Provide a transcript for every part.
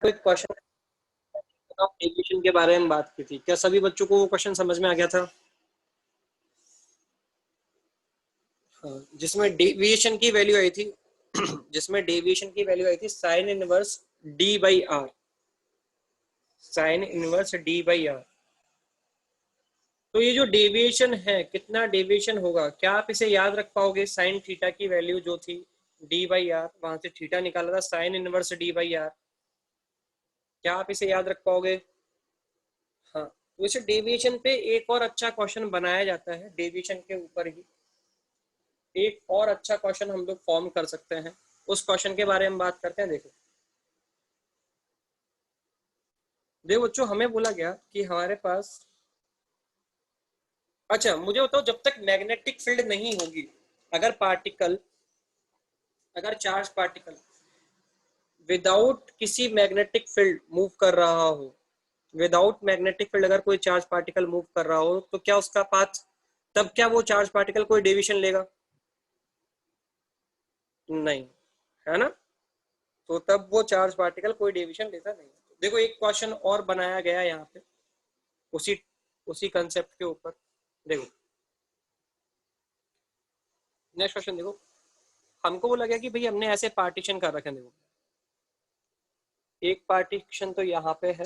तो एक question of deviation के बारे में बात की थी, क्या सभी बच्चों को वो क्वेश्चन समझ में आ गया था? हाँ, जिसमें डेविएशन की वैल्यू आई थी जिसमें डेविएशन की वैल्यू आई थी sine inverse d by r, sine inverse d by r. तो ये जो डेविएशन है, कितना डेविएशन होगा, क्या आप इसे याद रख पाओगे? साइन थीटा की वैल्यू जो थी डी बाई आर, वहां से थीटा निकाला था sine inverse d by r, क्या आप इसे याद रख पाओगे? हाँ, तो इसे डेविएशन पे एक और अच्छा क्वेश्चन बनाया जाता है, डेविएशन के ऊपर ही एक और अच्छा क्वेश्चन हम लोग फॉर्म कर सकते हैं। उस क्वेश्चन के बारे में बात करते हैं। देखो देखो बच्चों, हमें बोला गया कि हमारे पास, अच्छा मुझे बताओ, जब तक मैग्नेटिक फील्ड नहीं होगी, अगर पार्टिकल, अगर चार्ज पार्टिकल विदाउट किसी मैग्नेटिक फील्ड मूव कर रहा हो, विदाउट मैग्नेटिक फील्ड अगर कोई चार्ज पार्टिकल मूव कर रहा हो, तो क्या उसका पाथ, तब क्या वो चार्ज पार्टिकल कोई डेविएशन लेगा? नहीं, है ना? तो तब वो चार्ज पार्टिकल कोई डेविएशन लेता नहीं। देखो एक क्वेश्चन और बनाया गया यहाँ पे उसी उसी कंसेप्ट के ऊपर। देखो नेक्स्ट क्वेश्चन देखो, हमको बोला गया कि भाई हमने ऐसे पार्टीशन कर रखे हैं। देखो एक पार्टीशन तो यहाँ पे है,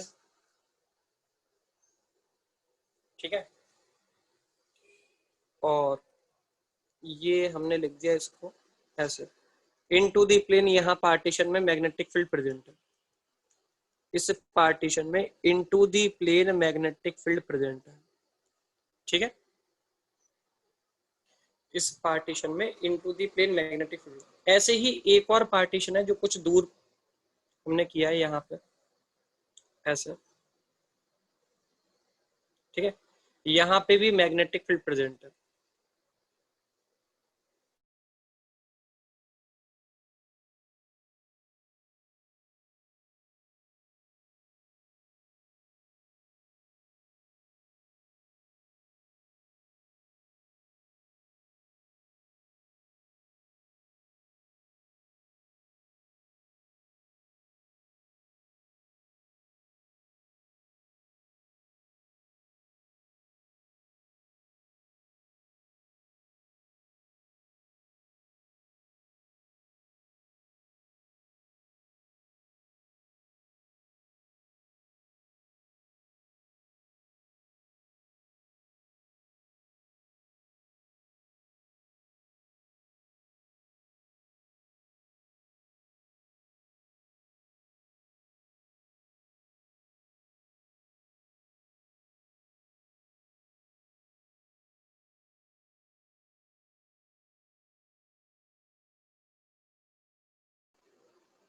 ठीक है, और ये हमने लिख दिया इसको ऐसे, इन टू दी प्लेन, यहाँ पार्टीशन में मैग्नेटिक फील्ड प्रेजेंट है, इस पार्टीशन में into the plane magnetic field present है, ठीक है, इस पार्टीशन में into the plane magnetic field. ऐसे ही एक और पार्टीशन है जो कुछ दूर हमने किया है यहाँ पे ऐसे, ठीक है, यहाँ पे भी मैग्नेटिक फील्ड प्रेजेंट है।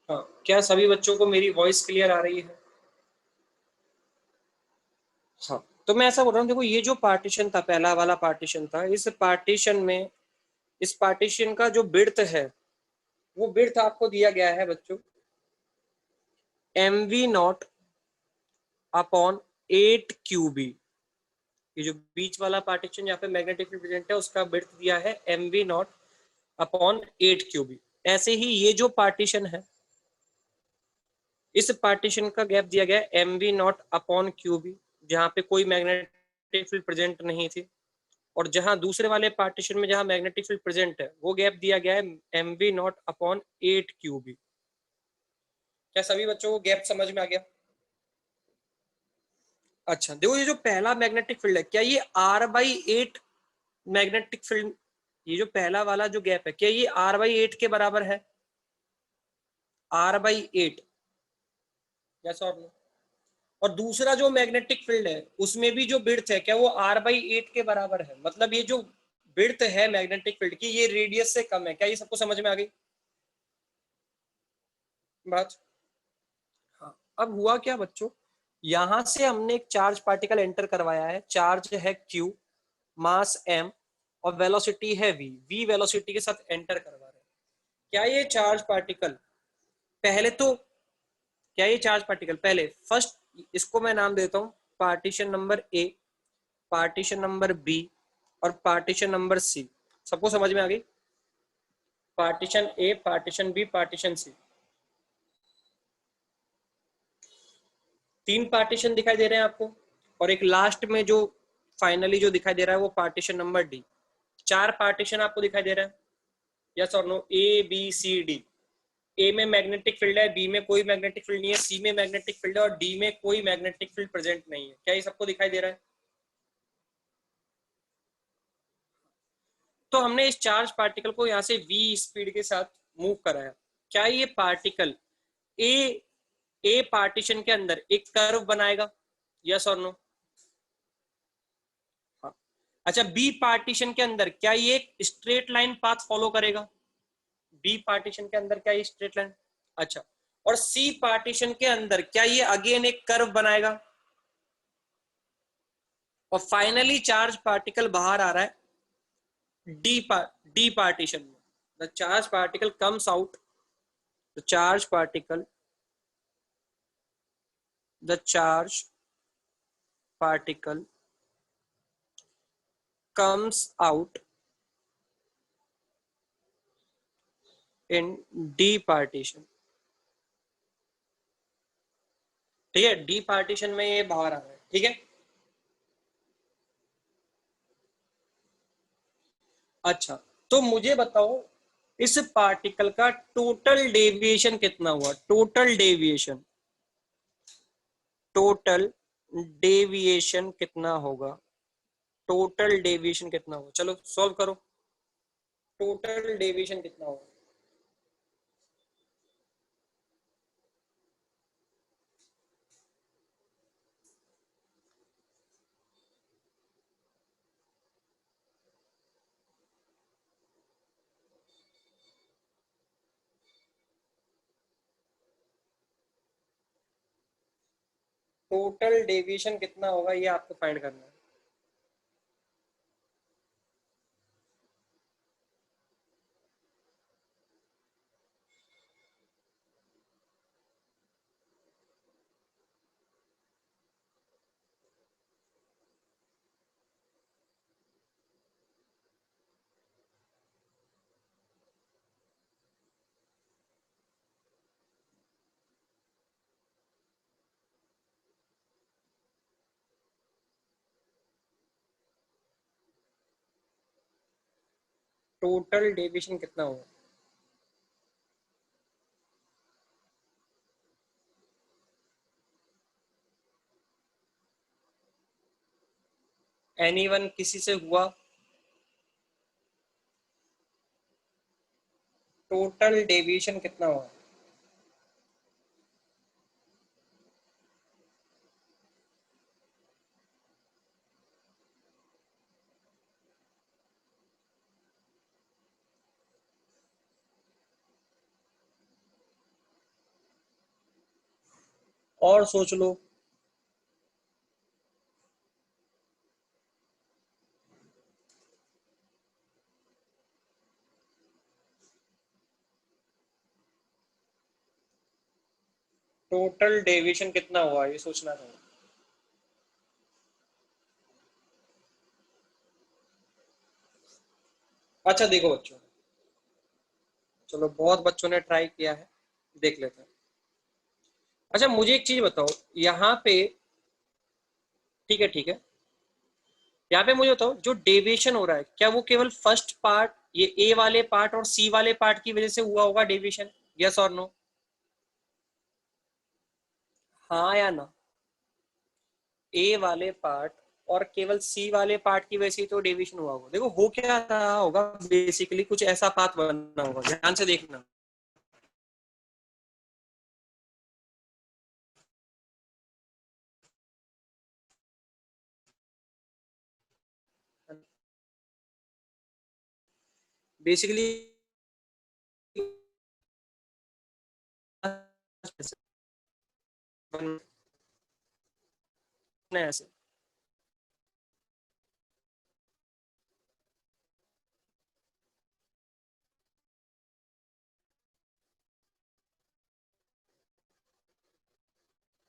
हाँ, क्या सभी बच्चों को मेरी वॉइस क्लियर आ रही है? हाँ, तो मैं ऐसा बोल रहा हूँ, देखो ये जो पार्टीशन था, पहला वाला पार्टीशन था, इस पार्टीशन में, इस पार्टीशन का जो विड्थ है, वो विड्थ आपको दिया गया है बच्चों mv0 अपॉन 8 QB। ये जो बीच वाला पार्टीशन यहाँ पे मैग्नेटिक फील्ड प्रेजेंट है, उसका विड्थ दिया है mv0 अपॉन 8 QB। ऐसे ही ये जो पार्टीशन है, इस पार्टीशन का गैप दिया गया है mv0 अपॉन QB, जहाँ पे कोई मैग्नेटिक फील्ड प्रेजेंट नहीं थी, और जहां दूसरे वाले पार्टीशन में जहां मैग्नेटिक फील्ड प्रेजेंट है, वो गैप दिया गया है mv0 अपॉन 8 QB। क्या सभी बच्चों को गैप समझ में आ गया? अच्छा देखो, ये जो पहला मैग्नेटिक फील्ड है, क्या ये r/8 मैग्नेटिक फील्ड, ये जो पहला वाला जो गैप है, क्या ये r/8 के बराबर है? r/8, यस और नो? और दूसरा जो मैग्नेटिक फील्ड है, उसमें भी जो विड्थ है, क्या वो r/8 के बराबर है? मतलब ये जो विड्थ है मैग्नेटिक फील्ड की, ये रेडियस से कम है। क्या ये सबको समझ में आ गई बात? हाँ, अब हुआ क्या बच्चों, यहां से हमने एक चार्ज पार्टिकल एंटर करवाया है, चार्ज है Q, मास M, और वेलोसिटी है V, V वेलोसिटी के साथ एंटर करवा रहे हैं। क्या ये चार्ज पार्टिकल पहले तो, क्या ये चार्ज पार्टिकल पहले फर्स्ट, इसको मैं नाम देता हूं partition number A, partition number B, और पार्टीशन नंबर C। सबको समझ में आ गई? Partition A, partition B, partition C। 3 partition दिखाई दे रहे हैं आपको, और एक लास्ट में जो फाइनली जो दिखाई दे रहा है वो पार्टीशन नंबर डी। 4 पार्टीशन आपको दिखाई दे रहा है, यस और no, A B C D. A में मैग्नेटिक फील्ड है, बी में कोई मैग्नेटिक फील्ड नहीं है, सी में मैग्नेटिक फील्ड है और डी में कोई मैग्नेटिक फील्ड प्रेजेंट नहीं है। क्या ये सबको दिखाई दे रहा है? तो हमने इस चार्ज पार्टिकल को यहाँ से v स्पीड के साथ मूव कराया। क्या ये पार्टिकल ए ए पार्टीशन के अंदर एक कर्व बनाएगा, यस और नो? हाँ। अच्छा, बी पार्टीशन के अंदर क्या ये एक स्ट्रेट लाइन पाथ फॉलो करेगा? बी पार्टीशन के अंदर क्या ये स्ट्रेट लाइन? अच्छा, और सी पार्टीशन के अंदर क्या ये अगेन एक कर्व बनाएगा? और फाइनली चार्ज पार्टिकल बाहर आ रहा है डी पार्टीशन में। The charge particle comes out, the charge particle, the charge particle comes out in D partition। ठीक है, डी पार्टीशन में ये बाहर आ रहा है। ठीक है, अच्छा, तो मुझे बताओ इस पार्टिकल का टोटल डेविएशन कितना हुआ? टोटल डेविएशन, टोटल डेविएशन कितना होगा? टोटल डेविएशन कितना होगा? चलो सॉल्व करो, टोटल डेविएशन कितना होगा? टोटल डेविएशन कितना होगा ये आपको फाइंड करना है। टोटल डेविएशन कितना होगा? एनीवन, किसी से हुआ? टोटल डेविएशन कितना हुआ? और सोच लो। टोटल डेविएशन कितना हुआ ये सोचना था। अच्छा देखो बच्चों, चलो बहुत बच्चों ने ट्राई किया है, देख लेते हैं। अच्छा मुझे एक चीज बताओ यहाँ पे, ठीक है ठीक है, यहाँ पे मुझे बताओ जो डेविएशन हो रहा है क्या वो केवल फर्स्ट पार्ट, ये ए वाले पार्ट और सी वाले पार्ट की वजह से हुआ होगा डेविएशन, यस और नो? हाँ या ना? ए वाले पार्ट और केवल सी वाले पार्ट की वजह से तो डेविएशन हुआ होगा। देखो हो क्या रहा होगा, बेसिकली कुछ ऐसा पाथ बनना होगा, ध्यान से देखना। बेसिकली ऐसे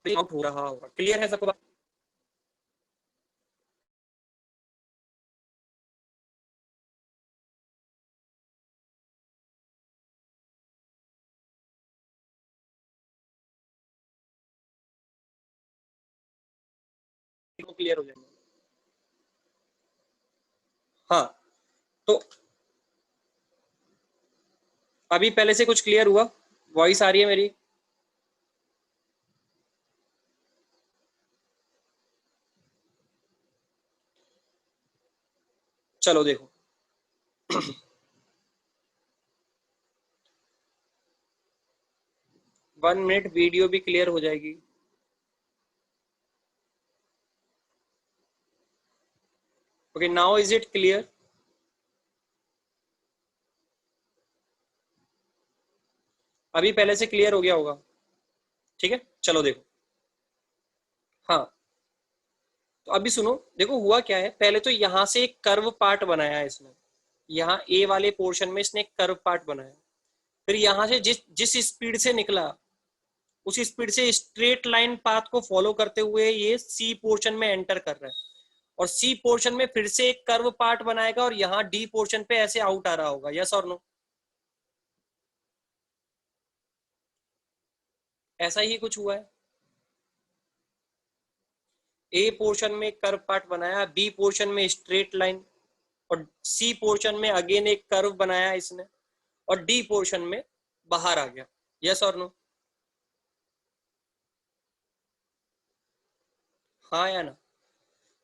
आउट हो रहा होगा। क्लियर है सबको? क्लियर हो जाएंगे। हाँ, तो अभी पहले से कुछ क्लियर हुआ? वॉइस आ रही है मेरी? चलो देखो, 1 मिनट, वीडियो भी क्लियर हो जाएगी। Okay, now is it clear? अभी पहले से क्लियर हो गया होगा। ठीक है, चलो देखो। हाँ, तो अभी सुनो, देखो हुआ क्या है। पहले तो यहां से एक कर्व पार्ट बनाया है इसने, यहाँ ए वाले पोर्शन में इसने एक कर्व पार्ट बनाया। फिर यहां से जिस जिस स्पीड से निकला, उस स्पीड से स्ट्रेट लाइन पाथ को फॉलो करते हुए ये सी पोर्शन में एंटर कर रहा है, और सी पोर्शन में फिर से एक कर्व पार्ट बनाएगा, और यहाँ डी पोर्शन पे ऐसे आउट आ रहा होगा। यस और नो? ऐसा ही कुछ हुआ है। ए पोर्शन में कर्व पार्ट बनाया, बी पोर्शन में स्ट्रेट लाइन, और सी पोर्शन में अगेन एक कर्व बनाया इसने, और डी पोर्शन में बाहर आ गया। यस और नो? हाँ या ना?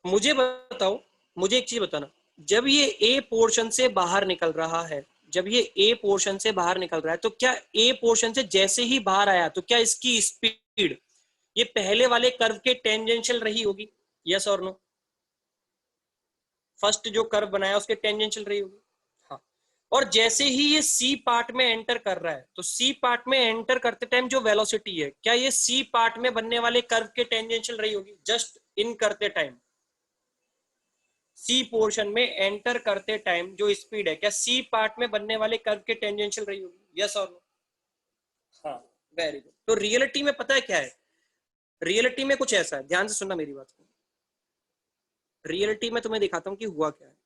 मुझे बताओ, मुझे एक चीज बताना, जब ये ए पोर्शन से बाहर निकल रहा है, जब ये ए पोर्शन से बाहर निकल रहा है, तो क्या ए पोर्शन से जैसे ही बाहर आया तो क्या इसकी स्पीड ये पहले वाले कर्व के टेंजेंशियल रही होगी? यस और नो? फर्स्ट जो कर्व बनाया उसके टेंजेंशियल रही होगी। हाँ, और जैसे ही ये सी पार्ट में एंटर कर रहा है, तो सी पार्ट में एंटर करते टाइम जो वेलोसिटी है, क्या ये सी पार्ट में बनने वाले कर्व के टेंजेंशियल रही होगी? जस्ट इन करते टाइम, सी पोर्शन में एंटर करते टाइम जो स्पीड है, क्या सी पार्ट में बनने वाले कर्व के टेंजेंशियल रही होगी? यस और नो? हाँ, वेरी गुड। तो रियलिटी में पता है क्या है? रियलिटी में कुछ ऐसा है, ध्यान से सुनना मेरी बात को। रियलिटी में तुम्हें दिखाता हूं कि हुआ क्या है।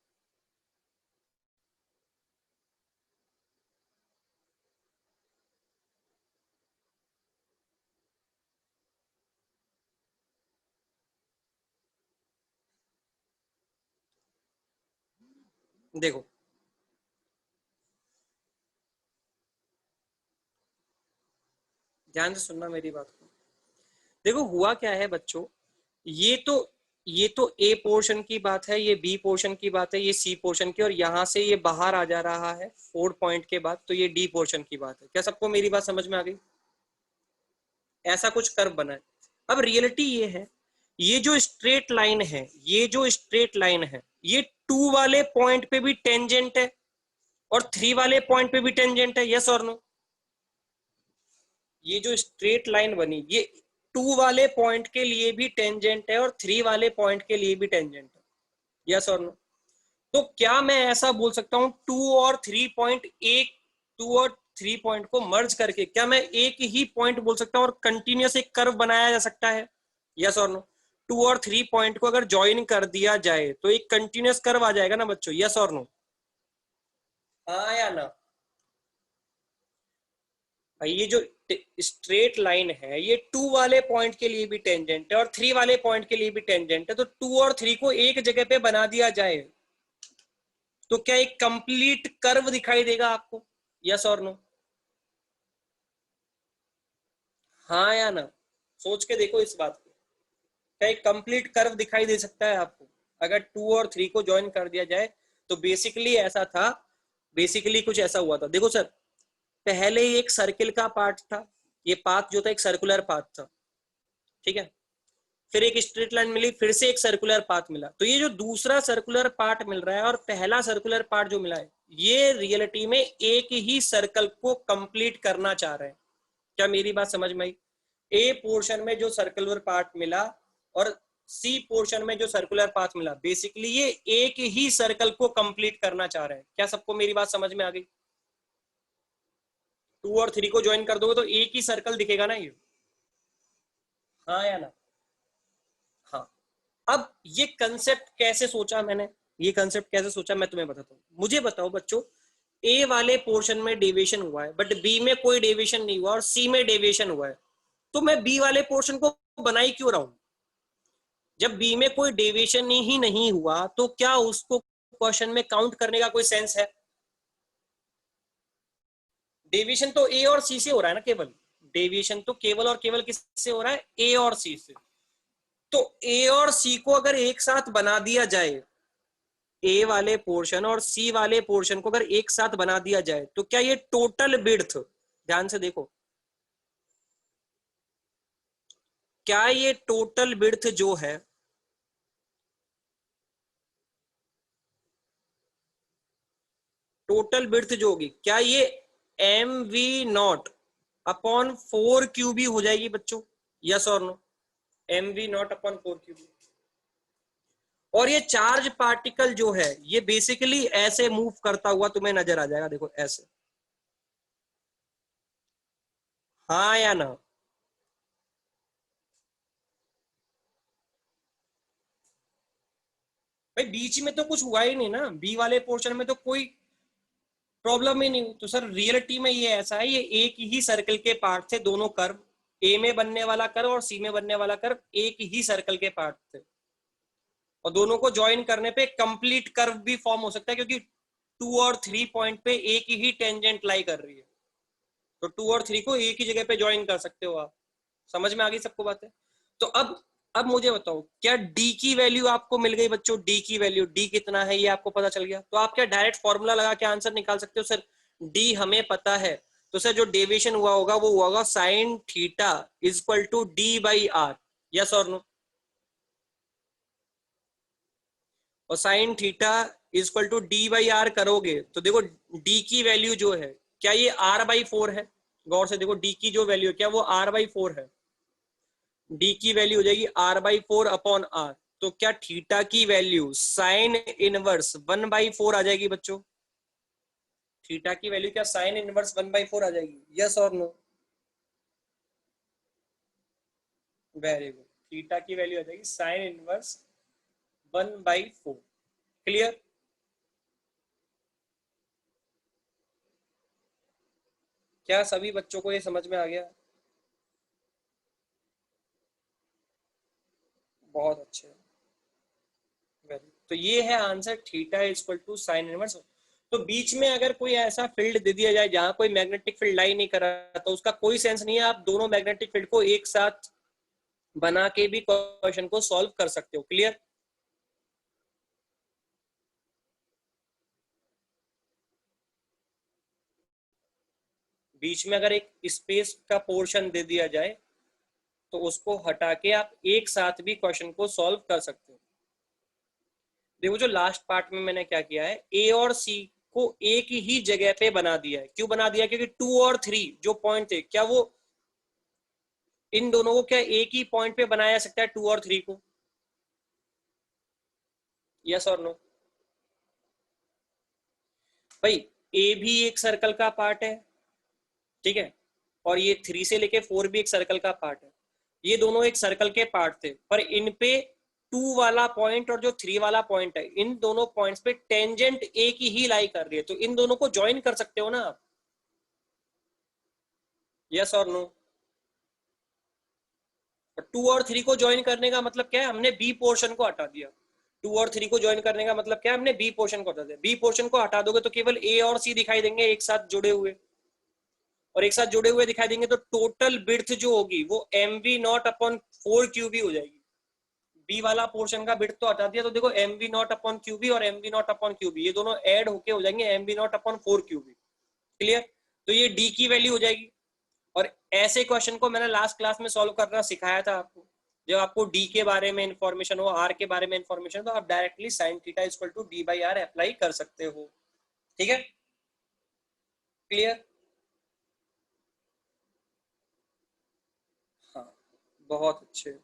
देखो, ध्यान से सुनना मेरी बात को। देखो हुआ क्या है बच्चों, ये तो ये तो ए पोर्शन की बात है, ये बी पोर्शन की बात है, ये सी पोर्शन की, और यहां से ये बाहर आ जा रहा है 4 पॉइंट के बाद, तो ये डी पोर्शन की बात है। क्या सबको मेरी बात समझ में आ गई? ऐसा कुछ कर्व बना है। अब रियलिटी ये है, ये जो स्ट्रेट लाइन है, ये जो स्ट्रेट लाइन है, ये 2 वाले पॉइंट पे भी टेंजेंट है, और 3 वाले पॉइंट पे भी टेंजेंट है। यस और नो? ये जो स्ट्रेट लाइन बनी, ये 2 वाले पॉइंट के लिए भी टेंजेंट है, और 3 वाले पॉइंट के लिए भी टेंजेंट है। यस और नो? तो क्या मैं ऐसा बोल सकता हूं, 2 और 3 पॉइंट को मर्ज करके क्या मैं एक ही पॉइंट बोल सकता हूं और कंटिन्यूस एक कर्व बनाया जा सकता है? यस और नो? 2 और 3 पॉइंट को अगर ज्वाइन कर दिया जाए तो एक कंटिन्यूस कर्व आ जाएगा ना बच्चों? यस और नो? हाँ या ना? ये जो स्ट्रेट लाइन है, ये 2 वाले पॉइंट के लिए भी टेंजेंट है और 3 वाले पॉइंट के लिए भी टेंजेंट है, तो 2 और 3 को एक जगह पे बना दिया जाए तो क्या एक कंप्लीट कर्व दिखाई देगा आपको? यस और नो? हाँ या ना? सोच के देखो इस बात को। क्या एक कंप्लीट कर्व दिखाई दे सकता है आपको अगर 2 और 3 को ज्वाइन कर दिया जाए? तो बेसिकली ऐसा था, बेसिकली कुछ ऐसा हुआ था। देखो सर, पहले ही एक सर्किल का पार्ट था, ये पाथ जो था एक सर्कुलर पाथ था, ठीक है। फिर एक स्ट्रेट लाइन मिली, फिर से एक सर्कुलर पाथ मिला, तो ये जो दूसरा सर्कुलर पार्ट मिल रहा है और पहला सर्कुलर पार्ट जो मिला है, ये रियलिटी में एक ही सर्कल को कंप्लीट करना चाह रहे हैं। क्या मेरी बात समझ में आई? ए पोर्शन में जो सर्कुलर पार्ट मिला और सी पोर्शन में जो सर्कुलर पाथ मिला, बेसिकली ये एक ही सर्कल को कंप्लीट करना चाह रहे हैं। क्या सबको मेरी बात समझ में आ गई? 2 और 3 को ज्वाइन कर दोगे तो एक ही सर्कल दिखेगा ना ये। हाँ या ना? हाँ। अब ये कंसेप्ट कैसे सोचा मैंने, ये कंसेप्ट कैसे सोचा मैं तुम्हें बताता हूँ। मुझे बताओ बच्चों, ए वाले पोर्शन में डेविएशन हुआ है, बट बी में कोई डेविएशन नहीं हुआ और सी में डेविएशन हुआ है, तो मैं बी वाले पोर्शन को बनाई क्यों रहा हूं? जब बी में कोई डेविएशन ही नहीं हुआ तो क्या उसको क्वेश्चन में काउंट करने का कोई सेंस है? डेविएशन तो ए और सी से हो रहा है ना, केवल डेविएशन तो केवल और केवल किससे हो रहा है? ए और सी से। तो ए और सी को अगर एक साथ बना दिया जाए, ए वाले पोर्शन और सी वाले पोर्शन को अगर एक साथ बना दिया जाए, तो क्या ये टोटल विड्थ, ध्यान से देखो, क्या ये टोटल विड्थ जो है, टोटल विड्थ जो होगी, क्या ये m v naught upon 4 QB हो जाएगी बच्चों? यस और no? M v naught upon 4 QB। और ये चार्ज पार्टिकल जो है ये बेसिकली ऐसे मूव करता हुआ तुम्हें नजर आ जाएगा, देखो ऐसे, हाँ या ना? भाई बीच में तो कुछ हुआ ही नहीं ना, बी वाले पोर्शन में तो कोई प्रॉब्लम ही नहीं। तो सर रियलिटी में ये ऐसा है, ये एक ही सर्कल के पार्ट थे दोनों कर्व, ए में बनने वाला कर्व और सी में बनने वाला कर्व एक ही सर्कल के पार्ट थे, और दोनों को ज्वाइन करने पे कंप्लीट कर्व भी फॉर्म हो सकता है, क्योंकि 2 और 3 पॉइंट पे एक ही टेंजेंट लाई कर रही है, तो 2 और 3 को एक ही जगह पे ज्वाइन कर सकते हो आप। समझ में आ गई सबको बातें? तो अब मुझे बताओ, क्या डी की वैल्यू आपको मिल गई बच्चों? डी की वैल्यू, डी कितना है ये आपको पता चल गया, तो आप क्या डायरेक्ट फॉर्मूला लगा के आंसर निकाल सकते हो? सर डी हमें पता है, तो सर जो डेविएशन हुआ होगा वो हुआ होगा sine theta is equal to d by r. Yes और नो? और sine theta is equal to d by r करोगे तो देखो डी की वैल्यू जो है, क्या ये r/4 है? गौर से देखो, डी की जो वैल्यू है क्या वो r/4 है? डी की वैल्यू हो जाएगी r/4 अपॉन आर। तो क्या थीटा की वैल्यू साइन इनवर्स 1/4 आ जाएगी बच्चों? थीटा की वैल्यू क्या साइन इनवर्स 1/4 आ जाएगी? यस और नो? वेरी गुड, थीटा की वैल्यू आ जाएगी साइन इनवर्स 1/4। क्लियर? क्या सभी बच्चों को ये समझ में आ गया? बहुत अच्छे। वेरी, तो ये है answer, theta is equal to sine inverse. तो बीच में अगर कोई ऐसा फील्ड दे दिया जाए जहां कोई मैग्नेटिक फील्ड लाई नहीं कर रहा, तो उसका कोई सेंस नहीं है, आप दोनों मैग्नेटिक फील्ड को एक साथ बना के भी क्वेश्चन को सॉल्व कर सकते हो। क्लियर? बीच में अगर एक स्पेस का पोर्शन दे दिया जाए तो उसको हटा के आप एक साथ भी क्वेश्चन को सॉल्व कर सकते हो। देखो जो लास्ट पार्ट में मैंने क्या किया है, ए और सी को एक ही जगह पे बना दिया है। क्यों बना दिया? क्योंकि 2 और 3 जो पॉइंट थे, क्या वो इन दोनों को क्या एक ही पॉइंट पे बनाया जा सकता है 2 और 3 को? यस और नो? भाई ए भी एक सर्कल का पार्ट है, ठीक है, और ये 3 से लेके 4 भी एक सर्कल का पार्ट है। ये दोनों एक सर्कल के पार्ट थे, पर इन पे 2 वाला पॉइंट और जो 3 वाला पॉइंट है, इन दोनों पॉइंट्स पे टेंजेंट एक ही लाई कर रही है, तो इन दोनों को ज्वाइन कर सकते हो ना आप? यस और नो? 2 और 3 को ज्वाइन करने का मतलब क्या है? हमने बी पोर्शन को हटा दिया। 2 और 3 को ज्वाइन करने का मतलब क्या है? हमने बी पोर्शन को हटा दिया। बी पोर्शन को हटा दोगे तो केवल ए और सी दिखाई देंगे एक साथ जुड़े हुए, और एक साथ जुड़े हुए दिखाई देंगे, तो टोटल बिड्थ जो होगी वो m v naught upon 4 QB हो जाएगी। बी वाला पोर्शन का बिड्थ तो हटा दिया, तो देखो m v naught upon q B और m v naught upon q B ये दोनों ऐड होके हो जाएंगे m v naught upon 4 QB। Clear? तो ये डी की वैल्यू हो जाएगी। और ऐसे क्वेश्चन को मैंने लास्ट क्लास में सॉल्व करना सिखाया था आपको। जब आपको डी के बारे में इंफॉर्मेशन हो, आर के बारे में इंफॉर्मेशन, तो आप directly sine theta equal to d by r apply कर सकते हो। ठीक है? क्लियर? हाँ, बहुत अच्छे।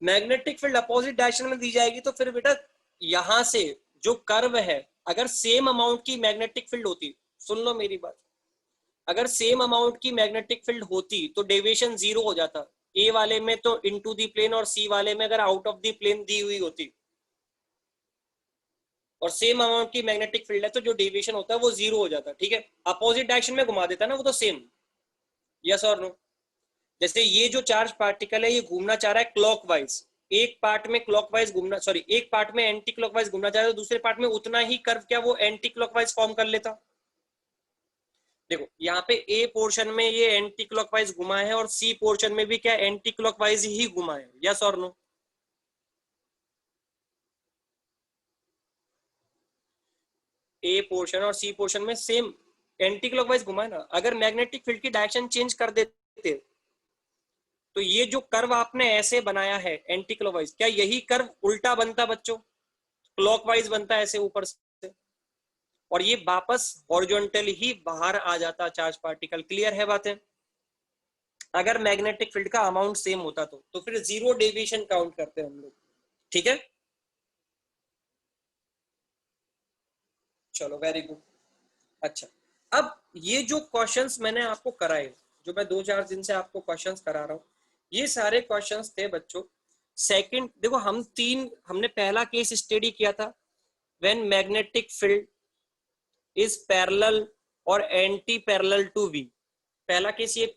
मैग्नेटिक फील्ड अपोजिट डायरेक्शन में दी जाएगी, तो फिर बेटा यहां से जो कर्व है, अगर सेम अमाउंट की मैग्नेटिक फील्ड होती, सुन लो मेरी बात, अगर सेम अमाउंट की मैग्नेटिक फील्ड होती तो डेविएशन 0 हो जाता। ए वाले में तो इनटू दी प्लेन और सी वाले में अगर आउट ऑफ दी प्लेन दी हुई होती, और सेम अमाउंट की मैग्नेटिक फील्ड है, तो जो डेविएशन होता है वो 0 हो जाता। ठीक है? अपोजिट डायरेक्शन में घुमा देता ना वो, तो सेम। यस और नो? जैसे ये जो चार्ज पार्टिकल है ये घूमना चाह रहा है क्लॉकवाइज, एक पार्ट में क्लॉकवाइज घूमना, सॉरी एक पार्ट में एंटी क्लॉकवाइज घूमना चाह रहा है, तो दूसरे पार्ट में उतना ही कर्व क्या वो एंटी क्लॉकवाइज फॉर्म कर लेता। देखो यहाँ पे ए पोर्शन में ये एंटी क्लॉकवाइज घुमा है और सी पोर्शन में भी क्या एंटी क्लॉकवाइज ही घुमा है, यस और नो? ए पोर्शन और सी पोर्शन में सेम एंटी क्लॉकवाइज घुमा है ना। अगर मैग्नेटिक फील्ड की डायरेक्शन चेंज कर देते तो ये जो कर्व आपने ऐसे बनाया है एंटी क्लॉकवाइज, क्या यही कर्व उल्टा बनता बच्चों, क्लॉकवाइज बनता है ऐसे ऊपर से, और ये वापस हॉरिजॉन्टल ही बाहर आ जाता चार्ज पार्टिकल। क्लियर है बातें? अगर मैग्नेटिक फील्ड का अमाउंट सेम होता तो फिर जीरो डेविएशन काउंट करते हैं हम लोग। ठीक है, चलो वेरी गुड। अच्छा, अब ये जो क्वेश्चंस मैंने आपको कराए, जो मैं 2-4 दिन से आपको क्वेश्चंस करा रहा हूँ, ये सारे क्वेश्चंस थे बच्चों। सेकंड देखो, हमने पहला केस स्टडी किया था when magnetic field is parallel और एंटी पैरेलल टू वी। पहला केस ये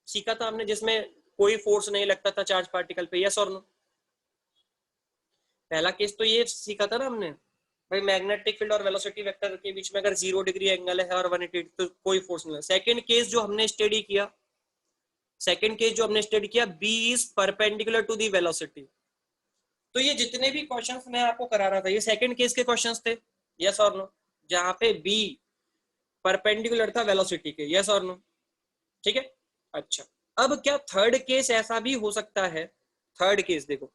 सीखा था हमने जिसमें कोई फोर्स नहीं लगता था चार्ज पार्टिकल पे, यस और नो? पहला केस तो ये सीखा था ना हमने, भाई मैग्नेटिक फील्ड और वेलोसिटी वेक्टर के बीच में अगर 0 डिग्री एंगल है और 180 तो कोई फोर्स नहीं है। सेकंड केस जो हमने स्टडी किया, B is perpendicular to the velocity. तो ये जितने भी क्वेश्चंस मैं आपको करा रहा था ये सेकंड केस के क्वेश्चंस थे, यस और नो? जहां पे बी परपेंडिकुलर था वेलोसिटी के, यस और नो? ठीक है। अच्छा, अब क्या थर्ड केस ऐसा भी हो सकता है? थर्ड केस देखो,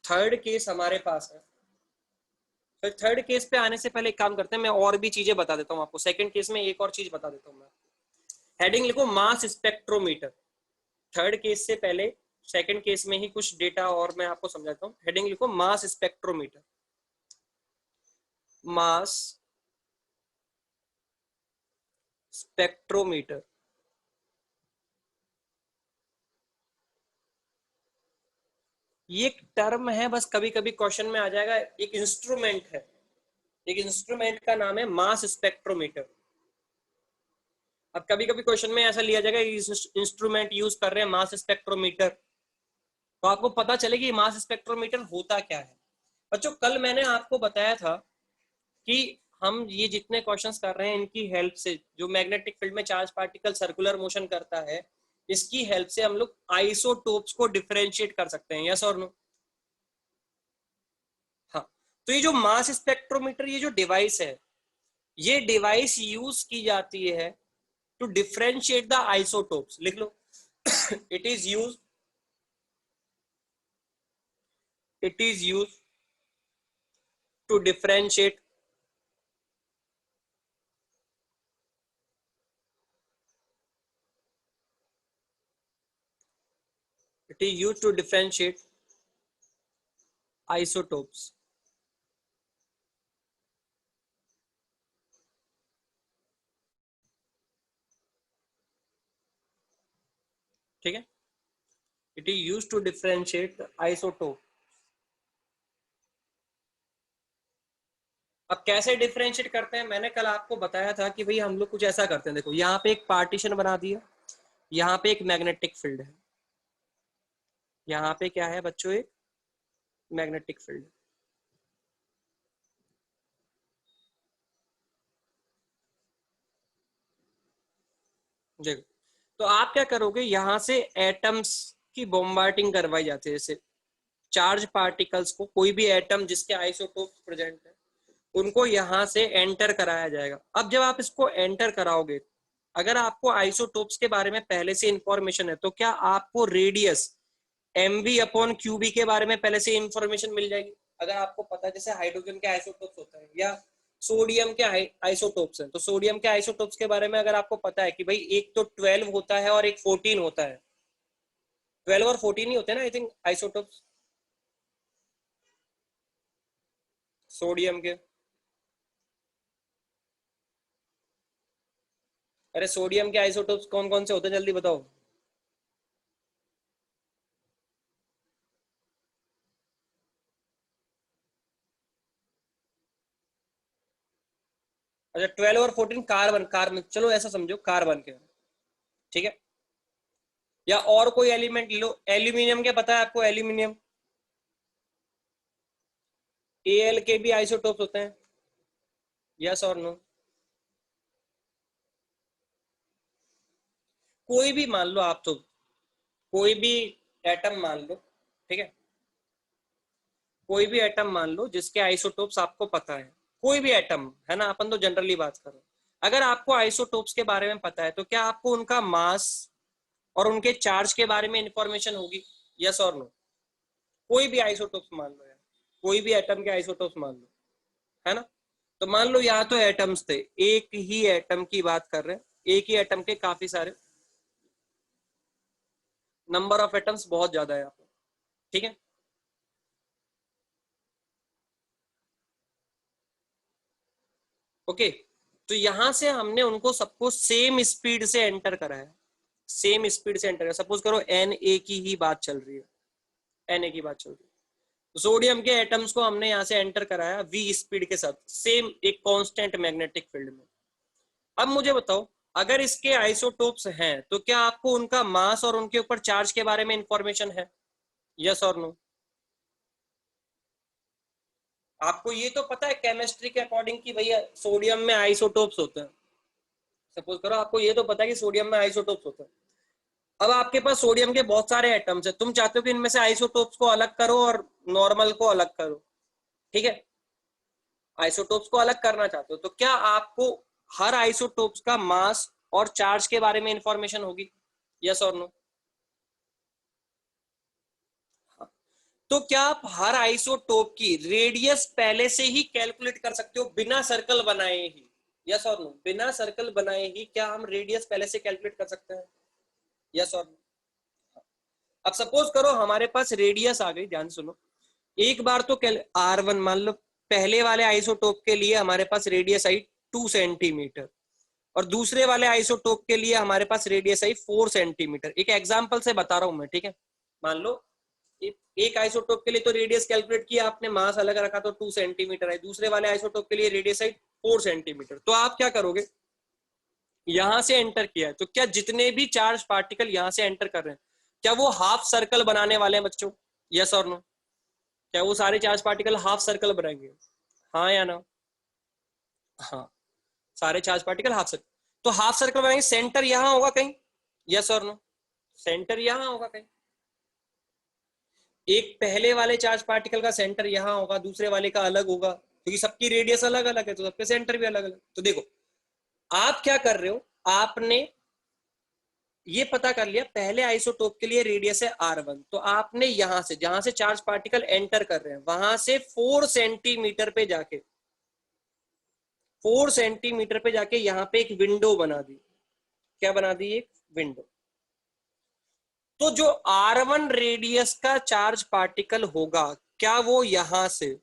थर्ड केस हमारे पास है। तो थर्ड केस पे आने से पहले एक काम करते हैं, मैं और भी चीजें बता देता हूँ आपको। सेकंड केस में एक और चीज बता देता हूँ मैं। हेडिंग लिखो मास स्पेक्ट्रोमीटर। थर्ड केस से पहले सेकंड केस में ही कुछ डेटा और मैं आपको समझाता हूँ। हेडिंग लिखो मास स्पेक्ट्रोमीटर। मास स्पेक्ट्रोमीटर ये एक टर्म है, बस कभी कभी क्वेश्चन में आ जाएगा। एक इंस्ट्रूमेंट है, एक इंस्ट्रूमेंट का नाम है मास स्पेक्ट्रोमीटर। अब कभी कभी क्वेश्चन में ऐसा लिया जाएगा इंस्ट्रूमेंट यूज कर रहे हैं मास स्पेक्ट्रोमीटर, तो आपको पता चले कि मास स्पेक्ट्रोमीटर होता क्या है। बच्चों कल मैंने आपको बताया था कि हम ये जितने क्वेश्चंस कर रहे हैं इनकी हेल्प से, जो मैग्नेटिक फील्ड में चार्ज पार्टिकल सर्कुलर मोशन करता है, इसकी हेल्प से हम लोग आइसोटोप्स को डिफरेंशिएट कर सकते हैं, यस और नो? हाँ, तो ये जो मास स्पेक्ट्रोमीटर ये जो डिवाइस है, ये डिवाइस यूज की जाती है टू डिफरेंशिएट द आइसोटोप्स। लिख लो it is use it is used to differentiate it is used to differentiate isotopes। ठीक है, it is used to differentiate the isotope। अब कैसे डिफरेंशिएट करते हैं, मैंने कल आपको बताया था कि भाई हम लोग कुछ ऐसा करते हैं। देखो यहाँ पे एक पार्टीशन बना दिया, यहाँ पे एक मैग्नेटिक फील्ड है, यहाँ पे क्या है बच्चों, एक मैग्नेटिक फील्ड। देखो, तो आप क्या करोगे, यहाँ से एटम्स की बॉम्बार्डिंग करवाई जाती है। जैसे चार्ज पार्टिकल्स को, कोई भी एटम जिसके आइसोटोप्स प्रेजेंट है उनको यहाँ से एंटर कराया जाएगा। अब जब आप इसको एंटर कराओगे, अगर आपको आइसोटोप्स के बारे में पहले से इंफॉर्मेशन है तो क्या आपको रेडियस mv/qb के बारे में पहले से इंफॉर्मेशन मिल जाएगी। अगर आपको पता है जैसे हाइड्रोजन के आइसोटोप्स होता है या सोडियम के आइसोटोप्स हैं, तो सोडियम के आइसोटोप्स के बारे में अगर आपको पता है कि भाई एक तो 12 होता है और एक 14 होता है, 12 और 14 ही होते हैं ना आई थिंक आइसोटोप्स सोडियम के। अरे सोडियम के आइसोटोप्स कौन कौन से होते हैं जल्दी बताओ। अच्छा 12 और 14 कार्बन, कार्बन चलो ऐसा समझो कार्बन के। ठीक है, या और कोई एलिमेंट लो, एल्यूमिनियम क्या पता है आपको, एल्यूमिनियम एल के भी आइसोटोप्स होते हैं, यस और नो। कोई भी मान लो आप, तो कोई भी एटम मान लो, ठीक है, कोई भी एटम मान लो जिसके आइसोटोप्स आपको पता है, कोई भी एटम है ना, अपन तो जनरली बात करो, अगर आपको आइसोटोप्स के बारे में पता है तो क्या आपको उनका मास और उनके चार्ज के बारे में इंफॉर्मेशन होगी, यस और नो। कोई भी आइसोटोप्स मान लो यार, कोई भी एटम के आइसोटोप्स मान लो, है ना। तो मान लो यहाँ तो एटम्स थे, एक ही एटम की बात कर रहे हैं, एक ही एटम के काफी सारे, नंबर ऑफ एटम्स बहुत ज्यादा है यहाँ पे, ठीक है। ओके, तो यहां से हमने उनको सबको सेम स्पीड से एंटर करा है, सेम स्पीड से एंटर करा, सपोज करो एन ए की ही बात चल रही है, एन ए की बात चल रही है, तो सोडियम के एटम्स को हमने यहां से एंटर कराया वी स्पीड के साथ, सेम एक कांस्टेंट मैग्नेटिक फील्ड में। अब मुझे बताओ, अगर इसके आइसोटोप्स हैं तो क्या आपको उनका मास और उनके ऊपर चार्ज के बारे में इंफॉर्मेशन है, यस और नो। आपको ये तो पता है केमिस्ट्री के अकॉर्डिंग कि भैया सोडियम में आइसोटोप्स होते हैं, सपोज करो आपको ये तो पता है कि सोडियम में आइसोटोप्स होते हैं। अब आपके पास सोडियम के बहुत सारे एटम्स है, तुम चाहते हो कि इनमें से आइसोटोप्स को अलग करो और नॉर्मल को अलग करो, ठीक है, आइसोटोप्स को अलग करना चाहते हो, तो क्या आपको हर आइसोटोप्स का मास और चार्ज के बारे में इंफॉर्मेशन होगी, यस और नो। तो क्या आप हर आइसोटोप की रेडियस पहले से ही कैलकुलेट कर सकते हो बिना सर्कल बनाए ही, यस और नो, बिना सर्कल बनाए ही क्या हम रेडियस पहले से कैलकुलेट कर सकते हैं, यस और नो। अब सपोज करो हमारे पास रेडियस आ गई, ध्यान सुनो, एक बार तो आर वन मान लो, पहले वाले आइसोटोप के लिए हमारे पास रेडियस आई 2 सेंटीमीटर, और दूसरे वाले आइसोटोप के लिए हमारे पास रेडियस आई 4 सेंटीमीटर। एक एग्जाम्पल से बता रहा हूं मैं, ठीक है, मान लो एक आइसोटोप के लिए तो रेडियस कैलकुलेट किया आपने, मास अलग रखा तो 2 सेंटीमीटर है, दूसरे वाले आइसोटोप के लिए रेडियस आई 4 सेंटीमीटर। तो आप क्या करोगे, यहां से एंटर किया है तो क्या जितने भी चार्ज पार्टिकल यहां से एंटर कर रहे हैं, क्या वो हाफ सर्कल बनाने वाले हैं बच्चों, यस और नो। क्या वो सारे चार्ज पार्टिकल हाफ सर्कल बनाएंगे, हाँ या ना, हाँ, सारे चार्ज पार्टिकल हाफ सर्कल, तो हाफ सर्कल बनाएंगे, सेंटर यहां होगा कहीं, यस और नो, सेंटर यहां होगा कहीं, एक पहले वाले चार्ज पार्टिकल का सेंटर यहां होगा, दूसरे वाले का अलग होगा, क्योंकि सबकी रेडियस अलग अलग है तो सबके सेंटर भी अलग अलग। तो देखो आप क्या कर रहे हो, आपने ये पता कर लिया पहले आइसोटोप के लिए रेडियस है R1, तो आपने यहां से जहां से चार्ज पार्टिकल एंटर कर रहे हैं वहां से 4 सेंटीमीटर पे जाके, 4 सेंटीमीटर पे जाके यहाँ पे एक विंडो बना दी, क्या बना दी, एक विंडो। तो जो R1 रेडियस का चार्ज पार्टिकल होगा, क्या वो यहां से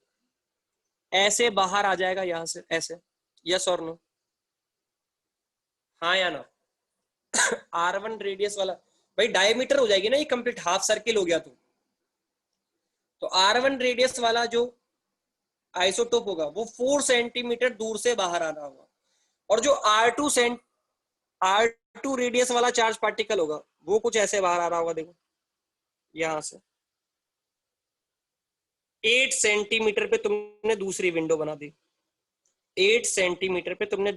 ऐसे बाहर आ जाएगा, यहां से ऐसे, यस और नो, हाँ या ना। R1 रेडियस वाला, भाई डायमीटर हो जाएगी ना ये, कंप्लीट हाफ सर्किल हो गया तो R1 रेडियस वाला जो आइसोटोप होगा वो 4 सेंटीमीटर दूर से बाहर आ रहा होगा, और जो R2 रेडियस वाला चार्ज पार्टिकल होगा वो कुछ ऐसे बाहर आ रहा होगा, देखो यहां से 8 सेंटीमीटर पे तुमने दूसरी विंडो बना दी, 8 सेंटीमीटर पे तुमने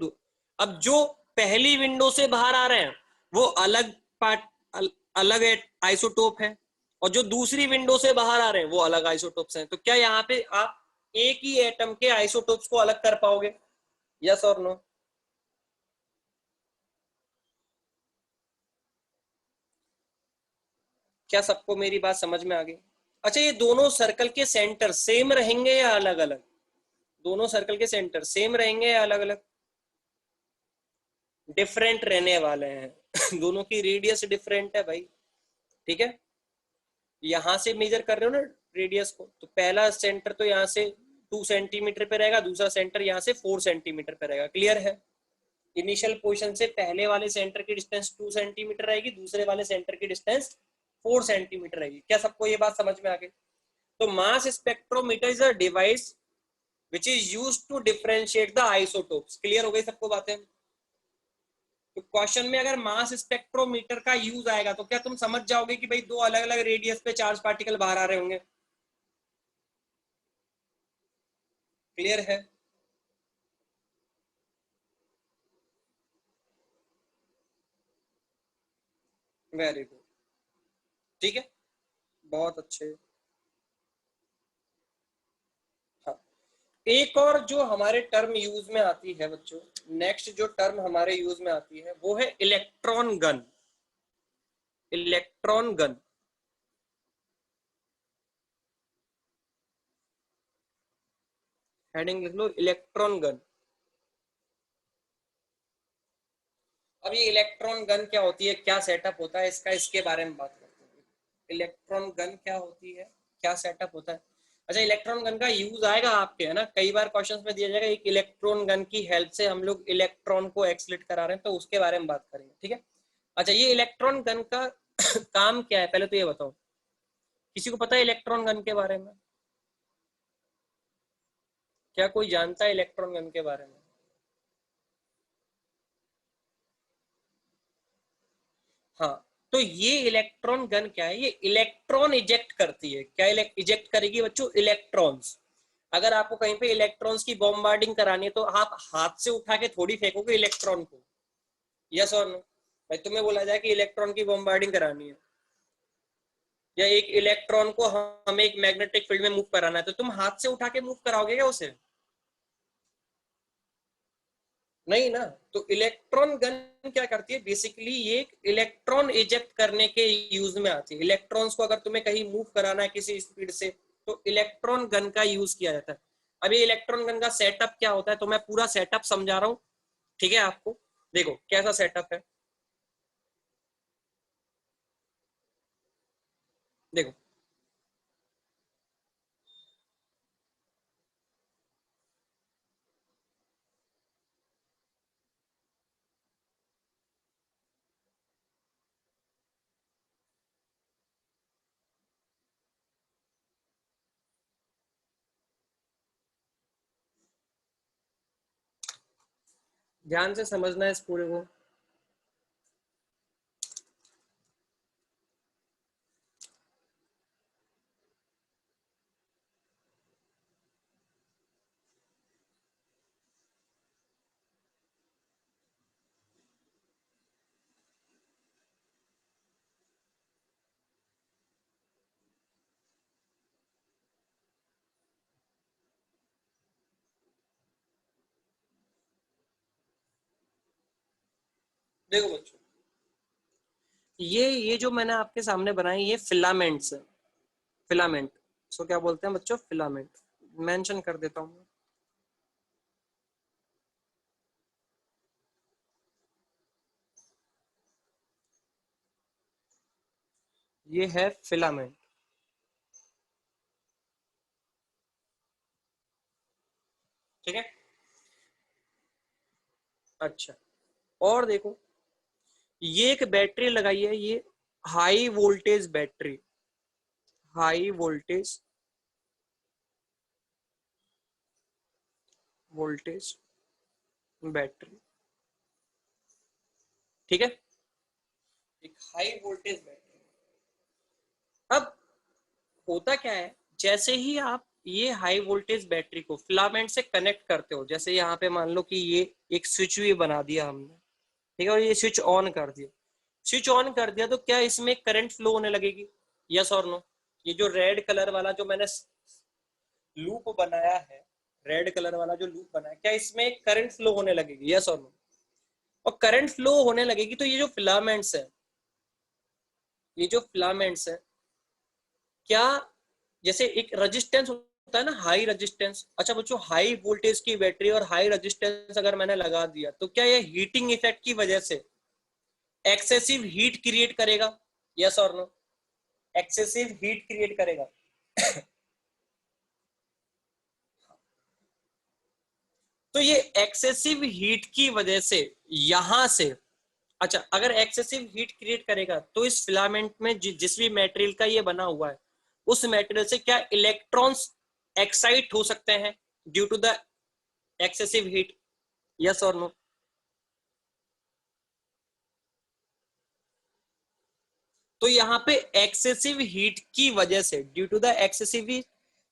अब जो पहली विंडो से बाहर आ रहे हैं वो अलग अलग आइसोटोप है, और जो दूसरी विंडो से बाहर आ रहे हैं वो अलग आइसोटोप्स हैं। तो क्या यहाँ पे आप एक ही एटम के आइसोटोप्स को अलग कर पाओगे, यस और नो। क्या सबको मेरी बात समझ में आ गई। अच्छा, ये दोनों सर्कल के सेंटर सेम रहेंगे या अलग अलग, दोनों सर्कल के सेंटर सेम रहेंगे या अलग अलग, डिफरेंट रहने वाले हैं। दोनों की रेडियस डिफरेंट है भाई, ठीक है, यहां से मेजर कर रहे हो ना रेडियस को, तो पहला सेंटर तो यहाँ से 2 सेंटीमीटर पे रहेगा, दूसरा सेंटर यहाँ से 4 सेंटीमीटर पे रहेगा, क्लियर है। इनिशियल पोजीशन से पहले वाले सेंटर की डिस्टेंस 2 सेंटीमीटर रहेगी, दूसरे वाले सेंटर की डिस्टेंस 4 सेंटीमीटर रहेगी। क्या सबको ये बात समझ में आ गई। तो mass spectrometer is a device which is used to differentiate the isotopes, clear हो गई सबको बातें। तो क्वेश्चन में अगर मास स्पेक्ट्रोमीटर का यूज आएगा तो क्या तुम समझ जाओगे कि भाई दो अलग अलग रेडियस पे चार्ज पार्टिकल बाहर आ रहे होंगे? क्लियर है? वेरी गुड, ठीक है, बहुत अच्छे। हाँ, एक और जो हमारे टर्म यूज में आती है बच्चों, नेक्स्ट जो टर्म हमारे यूज में आती है वो है electron gun. Electron gun, heading लिख लो, इलेक्ट्रॉन गन। अब ये इलेक्ट्रॉन गन क्या होती है, क्या सेटअप होता है इसका, इसके बारे में बात करते हैं। इलेक्ट्रॉन गन क्या होती है, क्या सेटअप होता है? अच्छा, इलेक्ट्रॉन गन का यूज आएगा आपके, है ना, कई बार क्वेश्चंस में दिया जाएगा एक इलेक्ट्रॉन गन की हेल्प से हम लोग इलेक्ट्रॉन को एक्सलेट करा रहे हैं, तो उसके बारे में बात करेंगे, ठीक है। अच्छा, ये इलेक्ट्रॉन गन का काम क्या है, पहले तो ये बताओ, किसी को पता है इलेक्ट्रॉन गन के बारे में? क्या कोई जानता है इलेक्ट्रॉन गन के बारे में? हाँ, तो ये इलेक्ट्रॉन गन क्या है, ये इलेक्ट्रॉन इजेक्ट करती है। क्या इजेक्ट करेगी बच्चों? इलेक्ट्रॉन्स। अगर आपको कहीं पे इलेक्ट्रॉन्स की बॉम्बार्डिंग करानी है तो आप हाथ से उठा के थोड़ी फेंकोगे इलेक्ट्रॉन को, यस और नो? भाई तुम्हें बोला जाए कि इलेक्ट्रॉन की बॉम्बार्डिंग करानी है, या एक इलेक्ट्रॉन को हमें एक मैग्नेटिक फील्ड में मूव कराना है, तो तुम हाथ से उठा के मूव कराओगे क्या उसे? नहीं ना। तो इलेक्ट्रॉन गन क्या करती है, बेसिकली ये इलेक्ट्रॉन इजेक्ट करने के यूज में आती है। इलेक्ट्रॉन्स को अगर तुम्हें कहीं मूव कराना है किसी स्पीड से, तो इलेक्ट्रॉन गन का यूज किया जाता है। अब ये इलेक्ट्रॉन गन का सेटअप क्या होता है, तो मैं पूरा सेटअप समझा रहा हूँ, ठीक है आपको। देखो कैसा सेटअप है, देखो। ध्यान से समझना है इस पूरे को। देखो बच्चों, ये जो मैंने आपके सामने बनाई, ये फिलामेंट्स है। फिलामेंट, सो क्या बोलते हैं बच्चों, फिलामेंट। मेंशन कर देता हूँ, ये है फिलामेंट, ठीक है। अच्छा, और देखो, ये एक बैटरी लगाई है, ये high voltage battery, high voltage, voltage battery, ठीक है, एक हाई वोल्टेज बैटरी। अब होता क्या है, जैसे ही आप ये हाई वोल्टेज बैटरी को फिलामेंट से कनेक्ट करते हो, जैसे यहाँ पे मान लो कि ये एक स्विच भी बना दिया हमने, ठीक है, और ये स्विच ऑन कर दिया, स्विच ऑन कर दिया, तो क्या इसमें करंट फ्लो होने लगेगी, यस और नो? ये जो रेड कलर वाला जो मैंने लूप बनाया है, रेड कलर वाला जो लूप बनाया, क्या इसमें करंट फ्लो होने लगेगी, यस और नो? और करंट फ्लो होने लगेगी तो ये जो फिलामेंट्स है, ये जो फिलामेंट्स है, क्या, जैसे एक रेजिस्टेंस होता है ना, हाई रेजिस्टेंस। अच्छा बच्चों, हाई वोल्टेज की बैटरी और हाई रेजिस्टेंस अगर मैंने लगा दिया, तो क्या ये हीटिंग इफेक्ट की वजह से एक्सेसिव हीट क्रिएट करेगा, यस और नो? एक्सेसिव हीट क्रिएट करेगा। तो ये एक्सेसिव हीट की वजह से यहां से, अच्छा, अगर एक्सेसिव हीट क्रिएट करेगा तो इस फिलामेंट में जिस भी मटेरियल का ये बना हुआ है, उस मटेरियल से क्या इलेक्ट्रॉन्स एक्साइट हो सकते हैं due to the excessive heat, yes और नो? तो यहाँ पे एक्सेसिव हीट की वजह से, due to the excessive heat,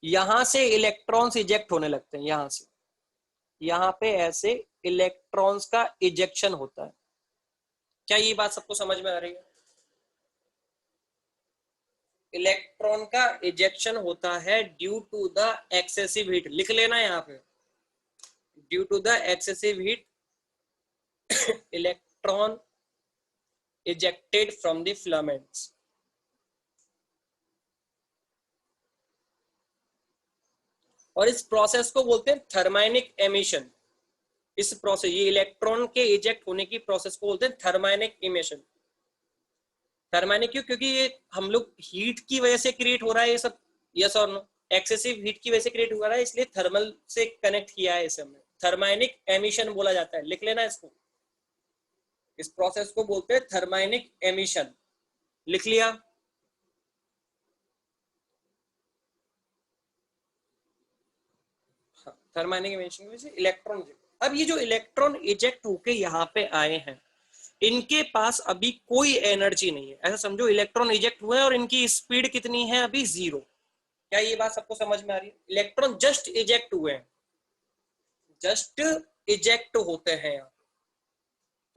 यहां से इलेक्ट्रॉन्स इजेक्ट होने लगते हैं। यहां से, यहाँ पे ऐसे इलेक्ट्रॉन्स का इजेक्शन होता है। क्या ये बात सबको समझ में आ रही है? इलेक्ट्रॉन का इजेक्शन होता है due to the excessive heat. लिख लेना यहाँ पे, due to the excessive heat electron ejected from the filaments. और इस प्रोसेस को बोलते हैं थर्माइनिक एमिशन। इस प्रोसेस, ये इलेक्ट्रॉन के इजेक्ट होने की प्रोसेस को बोलते हैं थर्माइनिक एमिशन। थर्माइनिक क्यों? क्योंकि ये हम लोग हीट की वजह से क्रिएट हो रहा है ये सब। यस और नो? एक्सेसिव हीट की वजह से क्रिएट हो रहा है, इसलिए थर्मल से कनेक्ट किया है इसे हमने। थर्माइनिक एमिशन बोला जाता है, लिख लेना इसको। इस प्रोसेस को बोलते हैं थर्माइनिक एमिशन। लिख लिया? थर्माइनिक एमिशन में से इलेक्ट्रॉन, अब ये जो इलेक्ट्रॉन इजेक्ट होके यहाँ पे आए हैं, इनके पास अभी कोई एनर्जी नहीं है। ऐसा समझो इलेक्ट्रॉन इजेक्ट हुए और इनकी स्पीड कितनी है? अभी 0। क्या ये बात सबको समझ में आ रही है? इलेक्ट्रॉन जस्ट इजेक्ट हुए हैं, जस्ट इजेक्ट होते हैं यहाँ,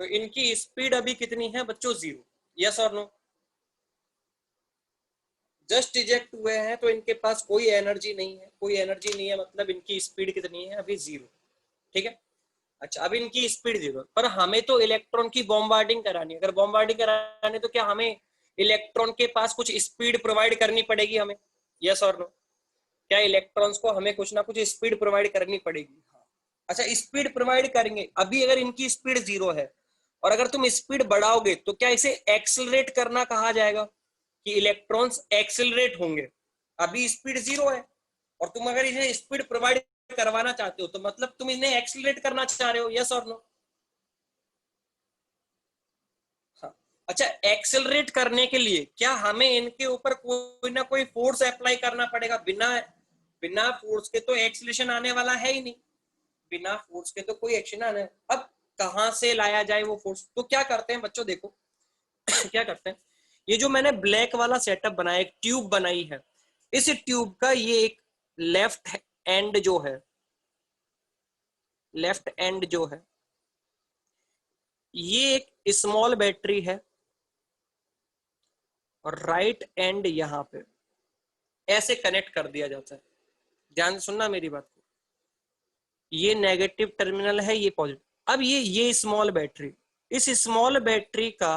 तो इनकी स्पीड अभी कितनी है बच्चों? 0। यस और नो? जस्ट इजेक्ट हुए हैं तो इनके पास कोई एनर्जी नहीं है। कोई एनर्जी नहीं है मतलब इनकी स्पीड कितनी है? अभी 0। ठीक है। अच्छा, अब इनकी स्पीड 0, पर हमें तो इलेक्ट्रॉन की बॉम्बार्डिंग करानी है। अगर बॉम्बार्डिंग करानी है तो क्या हमें इलेक्ट्रॉन के पास कुछ स्पीड प्रोवाइड करनी पड़ेगी हमें? यस और नो? क्या इलेक्ट्रॉन्स को हमें कुछ ना कुछ स्पीड प्रोवाइड करनी पड़ेगी? हाँ। अच्छा, स्पीड प्रोवाइड करेंगे। अभी अगर इनकी स्पीड 0 है और अगर तुम स्पीड बढ़ाओगे तो क्या इसे एक्सेलरेट करना कहा जाएगा कि इलेक्ट्रॉन्स एक्सेलरेट होंगे? अभी स्पीड 0 है और तुम अगर इन्हें स्पीड प्रोवाइड करवाना चाहते हो तो मतलब तुम इन्हें एक्सेलरेट करना चाह रहे हो। यस और नो? हाँ। अच्छा, एक्सेलरेट करने के लिए क्या हमें इनके ऊपर कोई ना कोई फोर्स अप्लाई करना पड़ेगा? बिना बिना फोर्स के तो एक्सेलरेशन आने वाला है ही नहीं। बिना फोर्स के तो कोई एक्शन आना है। अब कहां से लाया जाए वो फोर्स? तो क्या करते हैं बच्चों, देखो क्या करते हैं, ये जो मैंने ब्लैक वाला सेटअप बनाया, एक ट्यूब बनाई है, इस ट्यूब का ये एक लेफ्ट एंड जो है, लेफ्ट एंड जो है, ये एक स्मॉल बैटरी है और राइट एंड यहां पे ऐसे कनेक्ट कर दिया जाता है। ध्यान से सुनना मेरी बात को। ये नेगेटिव टर्मिनल है, ये पॉजिटिव। अब ये स्मॉल बैटरी, इस स्मॉल बैटरी का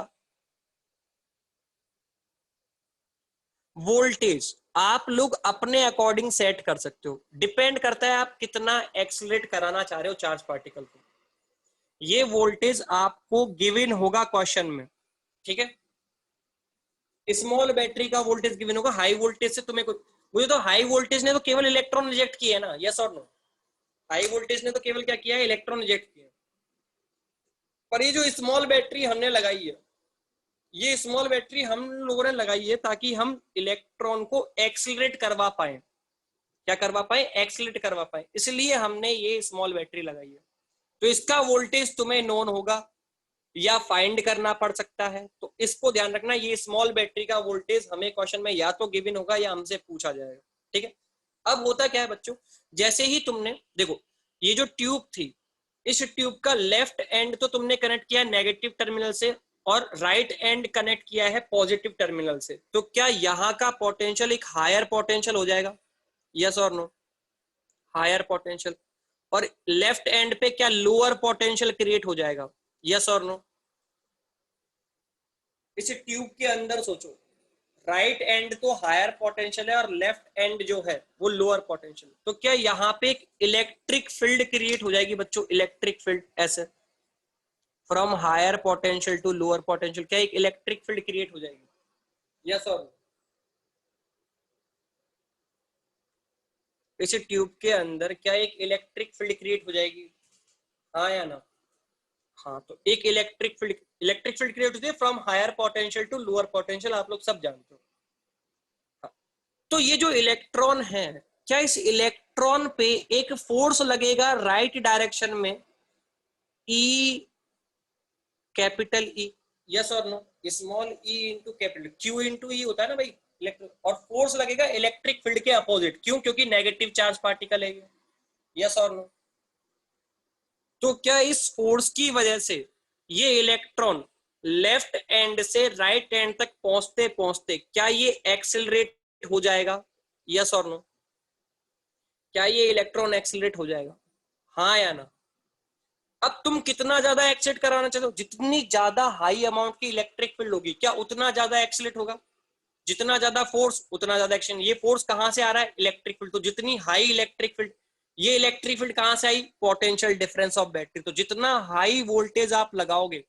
वोल्टेज आप लोग अपने अकॉर्डिंग सेट कर सकते हो। डिपेंड करता है आप कितना एक्सीलरेट कराना चाह रहे हो चार्ज पार्टिकल को। ये वोल्टेज आपको गिवन होगा क्वेश्चन में। ठीक है। स्मॉल बैटरी का वोल्टेज गिवन होगा। हाई वोल्टेज से तुम्हें मुझे तो हाई वोल्टेज ने तो केवल इलेक्ट्रॉन रिजेक्ट किए ना। यस और नो? हाई वोल्टेज ने तो केवल क्या किया है? इलेक्ट्रॉन रिजेक्ट किया। पर ये जो स्मॉल बैटरी हमने लगाई है, ये स्मॉल बैटरी हम लोगों ने लगाई है ताकि हम इलेक्ट्रॉन को एक्सीलरेट करवा पाए। क्या करवा पाए? एक्सीलरेट करवा पाए, इसलिए हमने ये स्मॉल बैटरी लगाई है। तो इसका वोल्टेज तुम्हें नोन होगा या फाइंड करना पड़ सकता है, तो इसको ध्यान रखना। ये स्मॉल बैटरी का वोल्टेज हमें क्वेश्चन में या तो गिवन होगा या हमसे पूछा जाएगा। ठीक है। अब होता क्या है बच्चों, जैसे ही तुमने देखो ये जो ट्यूब थी, इस ट्यूब का लेफ्ट एंड तो तुमने कनेक्ट किया नेगेटिव टर्मिनल से और राइट एंड कनेक्ट किया है पॉजिटिव टर्मिनल से, तो क्या यहाँ का पोटेंशियल एक हायर पोटेंशियल हो जाएगा? यस और नो? Higher potential. और लेफ्ट एंड पे क्या लोअर पोटेंशियल क्रिएट हो जाएगा? यस और नो? इस ट्यूब के अंदर सोचो, राइट एंड तो हायर पोटेंशियल है और लेफ्ट एंड जो है वो लोअर पोटेंशियल। तो क्या यहाँ पे एक इलेक्ट्रिक फील्ड क्रिएट हो जाएगी बच्चों? इलेक्ट्रिक फील्ड ऐसे from higher potential to lower potential, क्या एक इलेक्ट्रिक फील्ड क्रिएट हो जाएगी? यस और नो? इस ट्यूब के अंदर क्या एक इलेक्ट्रिक फील्ड क्रिएट हो जाएगी? हाँ या ना? हाँ, तो एक इलेक्ट्रिक फील्ड क्रिएट होती है from higher potential to lower potential, आप लोग सब जानते हो। हाँ, तो ये जो इलेक्ट्रॉन है, क्या इस इलेक्ट्रॉन पे एक फोर्स लगेगा राइट डायरेक्शन में, ई, कैपिटल ई? यस और no, small e into capital Q into E होता है ना भाई इलेक्ट्रिक, और फोर्स लगेगा इलेक्ट्रिक फील्ड के अपोजिट, क्यों? क्योंकि नेगेटिव चार्ज पार्टिकल है। यस और नो? तो क्या इस फोर्स की वजह से ये इलेक्ट्रॉन लेफ्ट एंड से राइट एंड तक पहुंचते पहुंचते क्या ये एक्सेलरेट हो जाएगा? यस और नो? क्या ये इलेक्ट्रॉन एक्सेलरेट हो जाएगा, हाँ या ना? अब तुम कितना ज्यादा एक्सेट कराना चाहते हो, जितनी ज्यादा हाई अमाउंट की इलेक्ट्रिक फील्ड होगी क्या उतना ज्यादा एक्सेलरेट होगा, जितना ज्यादा फोर्स उतना ज्यादा एक्शन। ये फोर्स कहां से आ रहा है? Electric field. तो जितनी हाई इलेक्ट्रिक फील्ड, ये इलेक्ट्रिक फील्ड कहां से आई? Potential difference of battery. तो जितना हाई वोल्टेज आप लगाओगे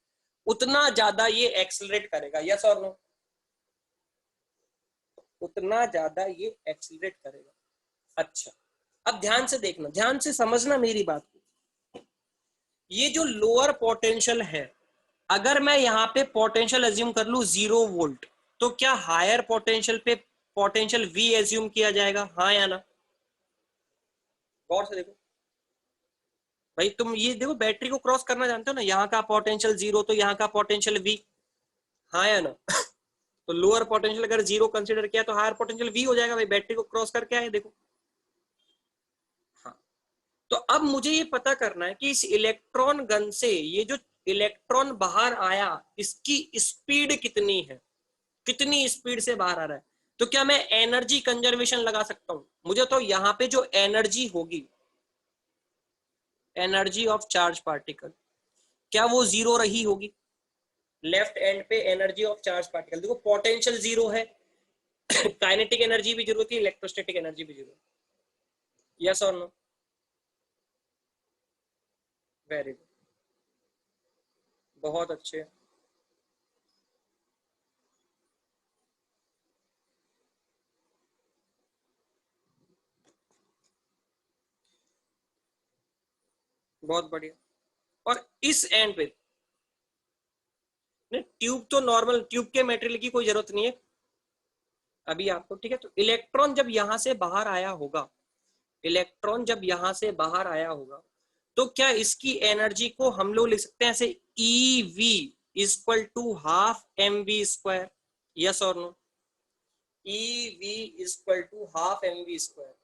उतना ज्यादा ये एक्सेलरेट करेगा। यस और नो? उतना ज्यादा ये एक्सेलरेट करेगा। अच्छा, अब ध्यान से देखना, ध्यान से समझना मेरी बात को। ये जो लोअर पोटेंशियल है, अगर मैं यहाँ पे पोटेंशियल एज्यूम कर लू 0 वोल्ट, तो क्या हायर पोटेंशियल पे पोटेंशियल वी एज्यूम किया जाएगा, हाँ या ना? गौर से देखो भाई, तुम ये देखो बैटरी को क्रॉस करना जानते हो ना, यहाँ का पोटेंशियल 0 तो यहाँ का पोटेंशियल वी, हाँ या ना? तो लोअर पोटेंशियल अगर 0 कंसिडर किया तो हायर पोटेंशियल वी हो जाएगा भाई, बैटरी को क्रॉस करके आए देखो। हाँ, तो अब मुझे ये पता करना है कि इस इलेक्ट्रॉन गन से ये जो इलेक्ट्रॉन बाहर आया, इसकी स्पीड कितनी है, कितनी स्पीड से बाहर आ रहा है। तो क्या मैं एनर्जी कंजर्वेशन लगा सकता हूं? मुझे तो यहाँ पे जो एनर्जी होगी, एनर्जी ऑफ चार्ज पार्टिकल, क्या वो 0 रही होगी? लेफ्ट एंड पे एनर्जी ऑफ चार्ज पार्टिकल देखो, पोटेंशियल 0 है, काइनेटिक एनर्जी भी 0 थी, इलेक्ट्रोस्टैटिक एनर्जी भी 0। यस और नो? वेरी गुड, बहुत अच्छे, बहुत बढ़िया। और इस एंड पे ट्यूब तो नॉर्मल, ट्यूब के मेटेरियल की कोई जरूरत नहीं है अभी आपको, ठीक है? तो इलेक्ट्रॉन जब यहां से बाहर आया होगा, इलेक्ट्रॉन जब यहां से बाहर आया होगा, तो क्या इसकी एनर्जी को हम लोग लिख सकते हैं ऐसे, e we equal to half m v square? Yes और no? E we equal to half m v square.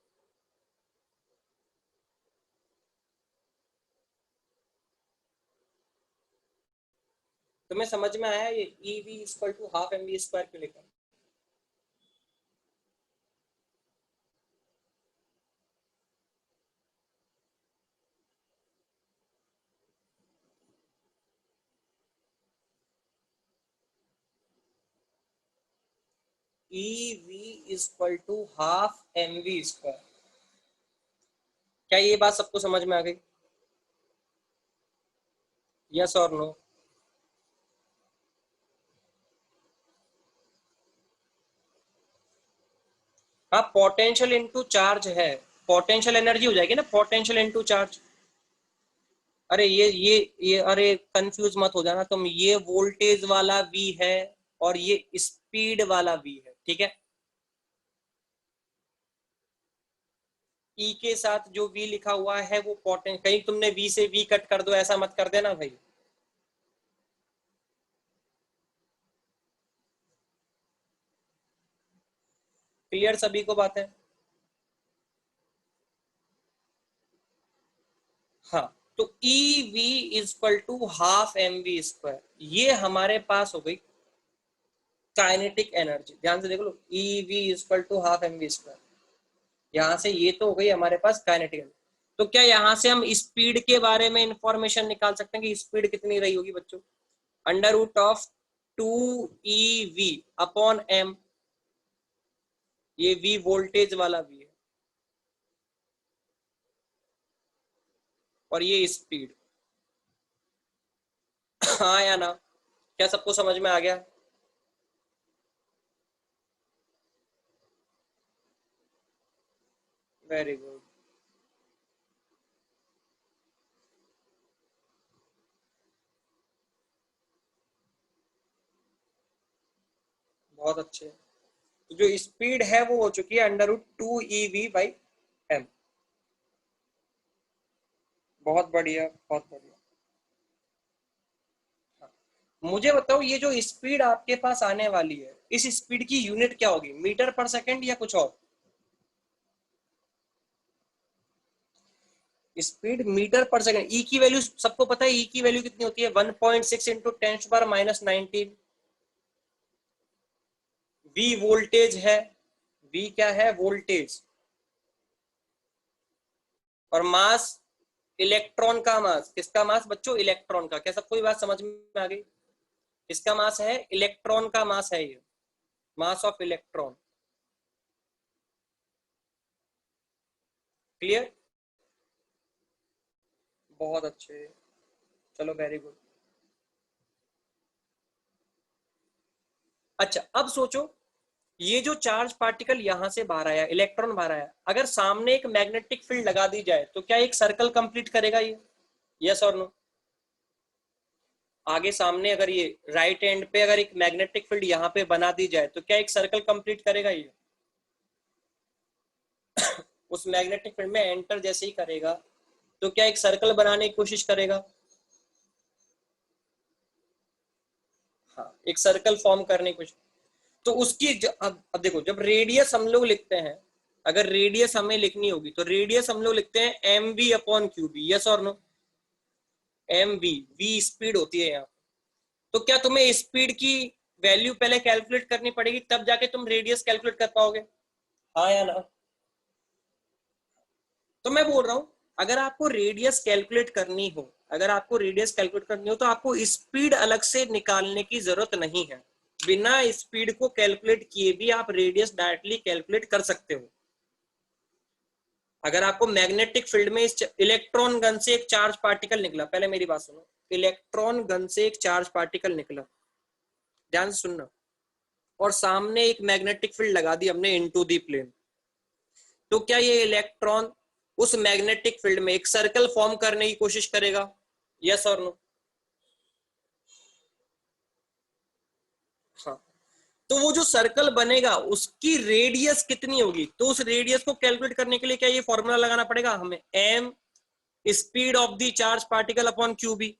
तुम्हें समझ में आया ये e we equal to half m v square क्यों लिखा? E we equal to half m v square. क्या ये बात सबको समझ में आ गई? यस और नो? हाँ, पोटेंशियल इनटू चार्ज है, पोटेंशियल एनर्जी हो जाएगी ना, पोटेंशियल इनटू चार्ज। अरे ये अरे कंफ्यूज मत हो जाना तुम, ये वोल्टेज वाला वी है और ये स्पीड वाला वी है, ठीक है? ई के साथ जो वी लिखा हुआ है वो पोटेंशियल, कहीं तुमने वी से वी कट कर दो ऐसा मत कर देना भाई। क्लियर सभी को बात है? हाँ, तो e we equal to half m v square, ये हमारे पास हो गई काइनेटिक एनर्जी। ध्यान से देख लो, e we equal to half m v square, यहाँ से ये तो हो गई हमारे पास काइनेटिक एनर्जी। तो क्या यहाँ से हम स्पीड के बारे में इंफॉर्मेशन निकाल सकते हैं कि स्पीड कितनी रही होगी बच्चों? Under root of 2 EV upon m, ये वी वोल्टेज वाला वी है और ये स्पीड। हाँ या ना? क्या सबको समझ में आ गया? वेरी गुड, बहुत अच्छे। तो जो स्पीड है वो हो चुकी है अंडर रूट 2 EV/m। बहुत बढ़िया, बहुत बढ़िया। हाँ। मुझे बताओ ये जो स्पीड आपके पास आने वाली है, इस स्पीड की यूनिट क्या होगी, मीटर पर सेकंड या कुछ और? स्पीड मीटर पर सेकंड। ई की वैल्यू सबको पता है, ई की वैल्यू कितनी होती है, 1.6 इंटू 10⁻⁹। वी वोल्टेज है, वी क्या है, वोल्टेज। और मास, इलेक्ट्रॉन का मास, किसका मास बच्चों, इलेक्ट्रॉन का। क्या सबको ये बात समझ में आ गई? किसका मास है, इलेक्ट्रॉन का मास है ये, मास ऑफ इलेक्ट्रॉन। क्लियर? बहुत अच्छे, चलो वेरी गुड। अच्छा अब सोचो, ये जो चार्ज पार्टिकल यहां से बाहर आया, इलेक्ट्रॉन बाहर आया, अगर सामने एक मैग्नेटिक फील्ड लगा दी जाए तो क्या एक सर्कल कंप्लीट करेगा ये, यस और नो? आगे सामने अगर ये राइट एंड पे अगर एक मैग्नेटिक फील्ड यहाँ पे बना दी जाए तो क्या एक सर्कल कंप्लीट करेगा ये? उस मैग्नेटिक फील्ड में एंटर जैसे ही करेगा तो क्या एक सर्कल बनाने की कोशिश करेगा? हाँ, एक सर्कल फॉर्म करने की कोशिश। तो उसकी अब देखो, जब रेडियस हम लोग लिखते हैं, अगर रेडियस हमें लिखनी होगी तो रेडियस हम लोग लिखते हैं m v upon q B, yes और no? M v, v speed होती है यहाँ। तो क्या तुम्हें स्पीड की वैल्यू पहले कैलकुलेट करनी पड़ेगी, तब जाके तुम रेडियस कैलकुलेट कर पाओगे, हाँ या ना? तो मैं बोल रहा हूं, अगर आपको रेडियस कैलकुलेट करनी हो, अगर आपको रेडियस कैलकुलेट करनी हो तो आपको स्पीड अलग से निकालने की जरूरत नहीं है। बिना स्पीड को कैलकुलेट किए भी आप रेडियस डायरेक्टली कैलकुलेट कर सकते हो। अगर आपको मैग्नेटिक फील्ड में इस इलेक्ट्रॉन गन से एक चार्ज पार्टिकल निकला, पहले मेरी बात सुनो, इलेक्ट्रॉन गन से एक चार्ज पार्टिकल निकला, ध्यान से सुनना, और सामने एक मैग्नेटिक फील्ड लगा दी हमने इनटू दी प्लेन, तो क्या ये इलेक्ट्रॉन उस मैग्नेटिक फील्ड में एक सर्कल फॉर्म करने की कोशिश करेगा, यस और नो? हाँ। तो वो जो सर्कल बनेगा उसकी रेडियस कितनी होगी, तो उस रेडियस को कैलकुलेट करने के लिए क्या ये फॉर्मूला लगाना पड़ेगा हमें, m speed of the charge particle upon q B,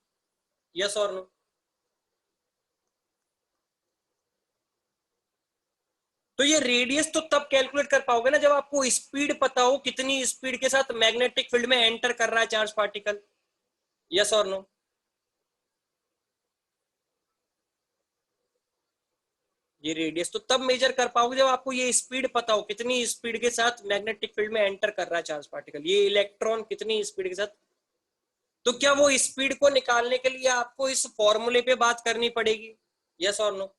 yes और नो? तो ये रेडियस तो तब कैलकुलेट कर पाओगे ना जब आपको स्पीड पता हो, कितनी स्पीड के साथ मैग्नेटिक फील्ड में एंटर कर रहा है चार्ज पार्टिकल, यस और नो? ये रेडियस तो तब मेजर कर पाओगे जब आपको ये स्पीड पता हो, कितनी स्पीड के साथ मैग्नेटिक फील्ड में एंटर कर रहा है चार्ज पार्टिकल, ये इलेक्ट्रॉन कितनी स्पीड के साथ। तो क्या वो स्पीड को निकालने के लिए आपको इस फॉर्मूले पे बात करनी पड़ेगी, यस और नो?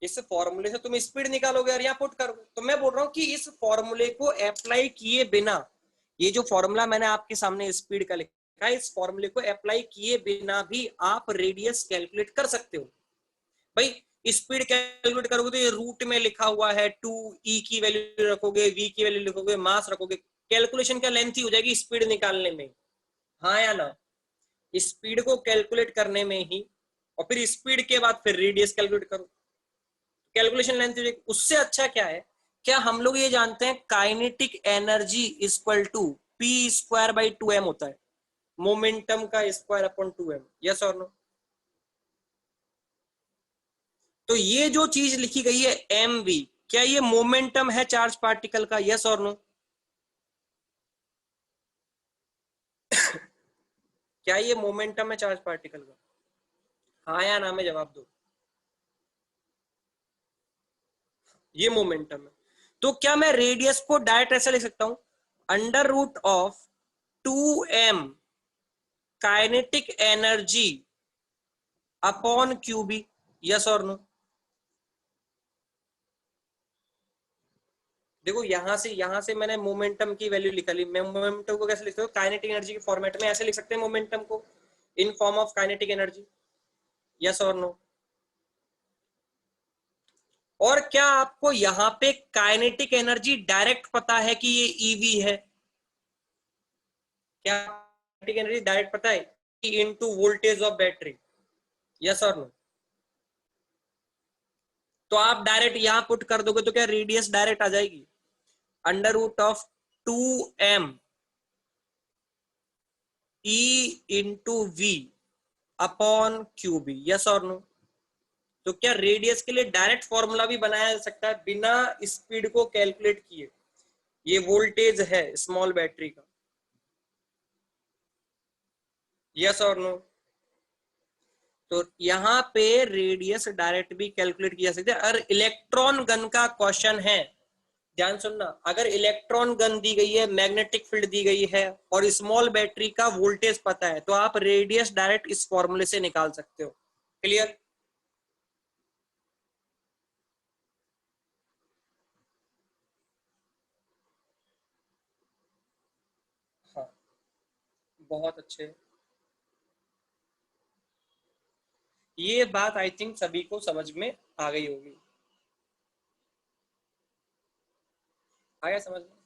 इस फॉर्मूले से तुम स्पीड निकालोगे और यहाँ पुट करोगे। तो मैं बोल रहा हूँ कि इस फॉर्मूले को अप्लाई किए बिना, ये जो फॉर्मूला मैंने आपके सामने स्पीड का लिखा है, इस फॉर्मूले को अप्लाई किए बिना भी आप रेडियस कैलकुलेट कर सकते हो। भाई स्पीड कैलकुलेट करोगे तो ये रूट में लिखा हुआ है, 2e की वैल्यू रखोगे, v की वैल्यू लिखोगे, मास रखोगे, कैलकुलेशन क्या लेंथी हो जाएगी स्पीड निकालने में, हाँ या ना? स्पीड को कैलकुलेट करने में ही, और फिर स्पीड के बाद फिर रेडियस कैलकुलेट करो, कैलकुलेशन लेंथ हो जाएगी। उससे अच्छा क्या है, क्या हम लोग ये जानते हैं kinetic energy equal to p square by 2m होता है, मोमेंटम का स्क्वायर अपॉन 2m, यस और नो? तो ये जो चीज लिखी गई है एम वी, क्या ये मोमेंटम है चार्ज पार्टिकल का, यस और नो? क्या ये मोमेंटम है चार्ज पार्टिकल का, हाँ या ना में जवाब दो। ये मोमेंटम है। तो क्या मैं रेडियस को डायरेक्ट ऐसा लिख सकता हूं, under root of 2m kinetic energy upon q B, yes और नो? देखो यहां से मैंने मोमेंटम की वैल्यू लिखा ली, मैं मोमेंटम को कैसे लिखते हो, काइनेटिक एनर्जी के फॉर्मेट में ऐसे लिख सकते हैं मोमेंटम को, in form of kinetic energy, yes और नो? और क्या आपको यहाँ पे काइनेटिक एनर्जी डायरेक्ट पता है कि ये ईवी है, क्या काइनेटिक एनर्जी डायरेक्ट पता है कि into voltage of battery, yes और नो? तो आप डायरेक्ट यहां पुट कर दोगे तो क्या रेडियस डायरेक्ट आ जाएगी, under root of 2m E into v upon q B, yes और नो? तो क्या रेडियस के लिए डायरेक्ट फॉर्मूला भी बनाया जा सकता है बिना स्पीड को कैलकुलेट किए? ये वोल्टेज है स्मॉल बैटरी का, यस और नो? तो यहाँ पे रेडियस डायरेक्ट भी कैलकुलेट किया जा सकता है। अगर इलेक्ट्रॉन गन का क्वेश्चन है, ध्यान सुनना, अगर इलेक्ट्रॉन गन दी गई है, मैग्नेटिक फील्ड दी गई है और स्मॉल बैटरी का वोल्टेज पता है, तो आप रेडियस डायरेक्ट इस फॉर्मूले से निकाल सकते हो। क्लियर? हाँ, बहुत अच्छे। ये बात आई थिंक सभी को समझ में आ गई होगी। आ गया समझ में?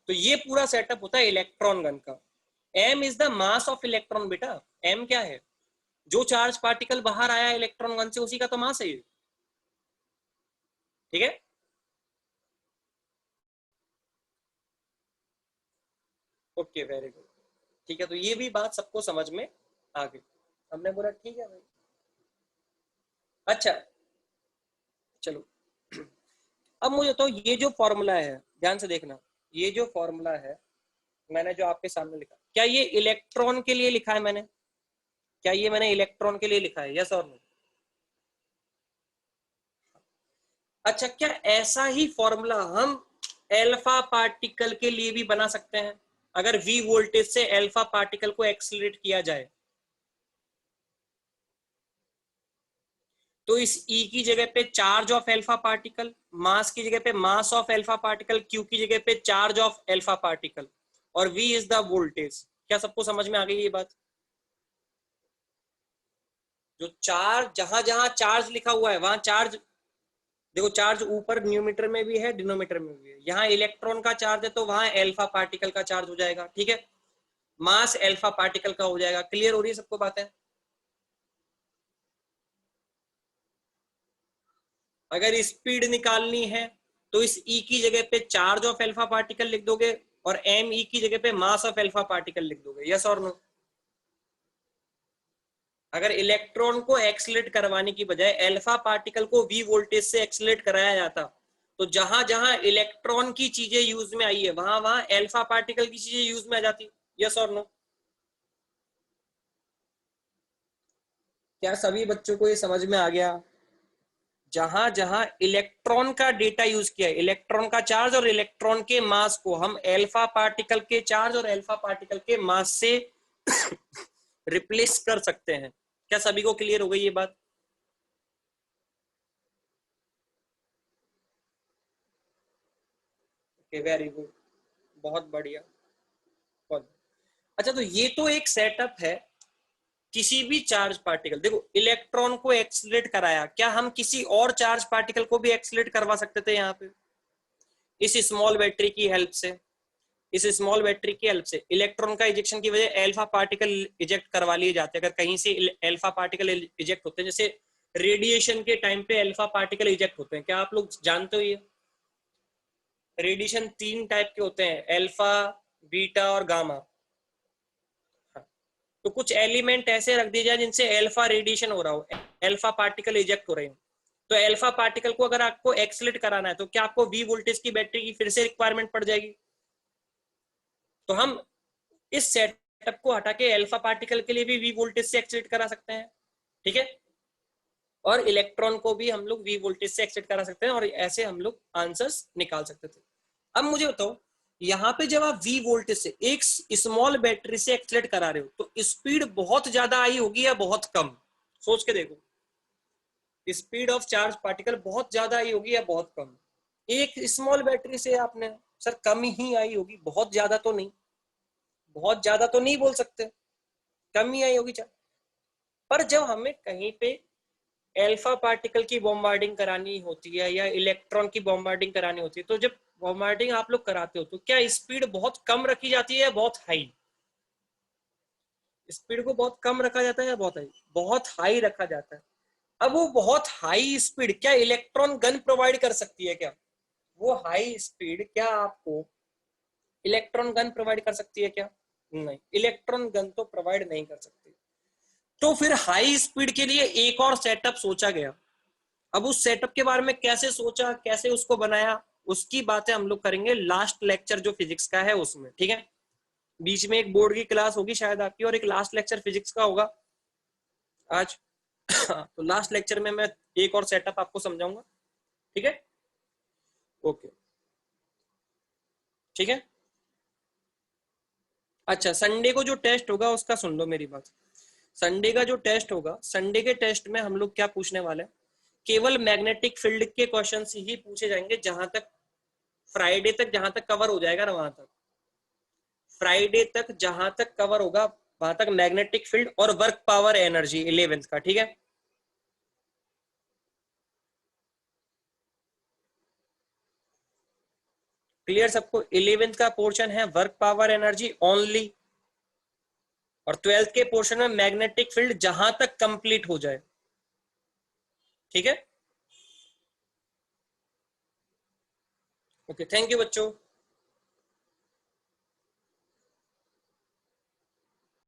तो ये पूरा सेटअप होता है इलेक्ट्रॉन गन का। M is the mass of electron बेटा। एम क्या है? जो चार्ज पार्टिकल बाहर आया इलेक्ट्रॉन गन से, उसी का तो मास है ये। ठीक है? Okay, very good. ठीक है, तो ये भी बात सबको समझ में आ गई। हमने बोला ठीक है भाई। अच्छा, चलो। अब मुझे तो ये जो फॉर्मूला है, ध्यान से देखना, ये जो फॉर्मूला है मैंने जो आपके सामने लिखा, क्या ये इलेक्ट्रॉन के लिए लिखा है मैंने? क्या ये मैंने इलेक्ट्रॉन के लिए लिखा है, यस और नो? अच्छा, क्या ऐसा ही फॉर्मूला हम एल्फा पार्टिकल के लिए भी बना सकते हैं? अगर वी वोल्टेज से एल्फा पार्टिकल को एक्सीलरेट किया जाए, तो इस E की जगह पे चार्ज ऑफ एल्फा पार्टिकल, मास की जगह पे mass of alpha particle, Q की जगह पे चार्ज ऑफ एल्फा पार्टिकल, और V इज द वोल्टेज। क्या सबको समझ में आ गई ये बात? जो चार्ज, जहां जहां चार्ज लिखा हुआ है वहां चार्ज, देखो चार्ज ऊपर न्यूमीटर में भी है, डिनोमीटर में भी है। यहाँ इलेक्ट्रॉन का चार्ज है तो वहां एल्फा पार्टिकल का चार्ज हो जाएगा, ठीक है? मास एल्फा पार्टिकल का हो जाएगा। क्लियर हो रही है सबको बातें? अगर स्पीड निकालनी है तो इस E की जगह पे चार्ज ऑफ एल्फा पार्टिकल लिख दोगे और एम ई की जगह पे मास ऑफ एल्फा पार्टिकल लिख दोगे, यस और नो? अगर इलेक्ट्रॉन को एक्सलेट करवाने की बजाय एल्फा पार्टिकल को वी वोल्टेज से एक्सलेट कराया जाता, तो जहां जहां इलेक्ट्रॉन की चीजें यूज में आई है वहां वहां एल्फा पार्टिकल की चीजें यूज में आ जाती, यस और नो? क्या सभी बच्चों को ये समझ में आ गया? जहां जहां इलेक्ट्रॉन का डेटा यूज किया है, इलेक्ट्रॉन का चार्ज और इलेक्ट्रॉन के मास को हम एल्फा पार्टिकल के चार्ज और एल्फा पार्टिकल के मास से रिप्लेस कर सकते हैं। क्या सभी को क्लियर हो गई ये बात? ओके, वेरी गुड, बहुत बढ़िया, बहुत। अच्छा, तो ये तो एक सेटअप है किसी भी चार्ज पार्टिकल। देखो, इलेक्ट्रॉन को एक्सीलरेट कराया, क्या हम किसी और चार्ज पार्टिकल को भी एक्सीलरेट करवा सकते थे यहाँ पे इस स्मॉल बैटरी की हेल्प से? इस स्मॉल बैटरी की हेल्प से इलेक्ट्रॉन का इजेक्शन की वजह एल्फा पार्टिकल इजेक्ट करवा लिए जाते हैं। अगर कहीं से एल्फा पार्टिकल इजेक्ट होते हैं, जैसे रेडिएशन के टाइम पे एल्फा पार्टिकल इजेक्ट होते हैं, क्या आप लोग जानते हो ये? रेडिएशन तीन टाइप के होते हैं, एल्फा, बीटा और गामा। तो कुछ एलिमेंट ऐसे रख दिए जाए जिनसे एल्फा रेडिएशन हो रहा हो, एल्फा पार्टिकल इजेक्ट हो रहे हो, तो एल्फा पार्टिकल को अगर आपको एक्सलेट कराना है तो क्या आपको वी वोल्टेज की बैटरी की फिर से रिक्वायरमेंट पड़ जाएगी? तो हम इस सेटअप को हटा के अल्फा पार्टिकल के लिए भी वी वोल्टेज से एक्साइट करा सकते हैं, ठीक है? और इलेक्ट्रॉन को भी हम लोग वी वोल्टेज से एक्साइट करा सकते हैं और ऐसे हम लोग आंसर्स निकाल सकते थे। अब मुझे बताओ, यहाँ पे जब आप वी वोल्टेज से एक स्मॉल बैटरी से एक्सलेट करा रहे हो तो स्पीड बहुत ज्यादा आई होगी या बहुत कम? सोच के देखो, स्पीड ऑफ चार्ज पार्टिकल बहुत ज्यादा आई होगी या बहुत कम? एक स्मॉल बैटरी से आपने, सर कम ही आई होगी, बहुत ज्यादा तो नहीं, बहुत ज्यादा तो नहीं बोल सकते, कम ही आई होगी। पर जब हमें कहीं पे एल्फा पार्टिकल की बॉम्बार्डिंग करानी होती है या इलेक्ट्रॉन की बॉम्बार्डिंग करानी होती है, तो जब बॉम्बार्डिंग आप लोग कराते हो तो क्या स्पीड बहुत कम रखी जाती है या बहुत हाई? स्पीड को बहुत कम रखा जाता है या बहुत हाई? बहुत हाई रखा जाता है। अब वो बहुत हाई स्पीड क्या इलेक्ट्रॉन गन प्रोवाइड कर सकती है क्या? वो हाई स्पीड क्या आपको इलेक्ट्रॉन गन प्रोवाइड कर सकती है क्या? नहीं, इलेक्ट्रॉन गन तो प्रोवाइड नहीं कर सकती। तो फिर हाई स्पीड के लिए एक और सेटअप सोचा गया। अब उस सेटअप के बारे में कैसे सोचा, कैसे उसको बनाया, उसकी बातें हम लोग करेंगे लास्ट लेक्चर जो फिजिक्स का है उसमें, ठीक है। बीच में एक बोर्ड की क्लास होगी शायद आपकी, और एक लास्ट लेक्चर फिजिक्स का होगा आज। तो लास्ट लेक्चर में मैं एक और सेटअप आपको समझाऊंगा, ठीक है। ओके, ठीक है। अच्छा, संडे को जो टेस्ट होगा उसका सुन लो मेरी बात। संडे का जो टेस्ट होगा, संडे के टेस्ट में हम लोग क्या पूछने वाले हैं, केवल मैग्नेटिक फील्ड के क्वेश्चन ही पूछे जाएंगे। जहां तक फ्राइडे तक जहां तक कवर हो जाएगा ना, वहां तक फ्राइडे तक जहां तक कवर होगा वहां तक मैग्नेटिक फील्ड और वर्क पावर एनर्जी 11th का, ठीक है। क्लियर सबको? 11th का पोर्शन है वर्क पावर एनर्जी ओनली, और 12th के पोर्शन में मैग्नेटिक फील्ड जहां तक कंप्लीट हो जाए, ठीक है। ओके, थैंक यू बच्चों।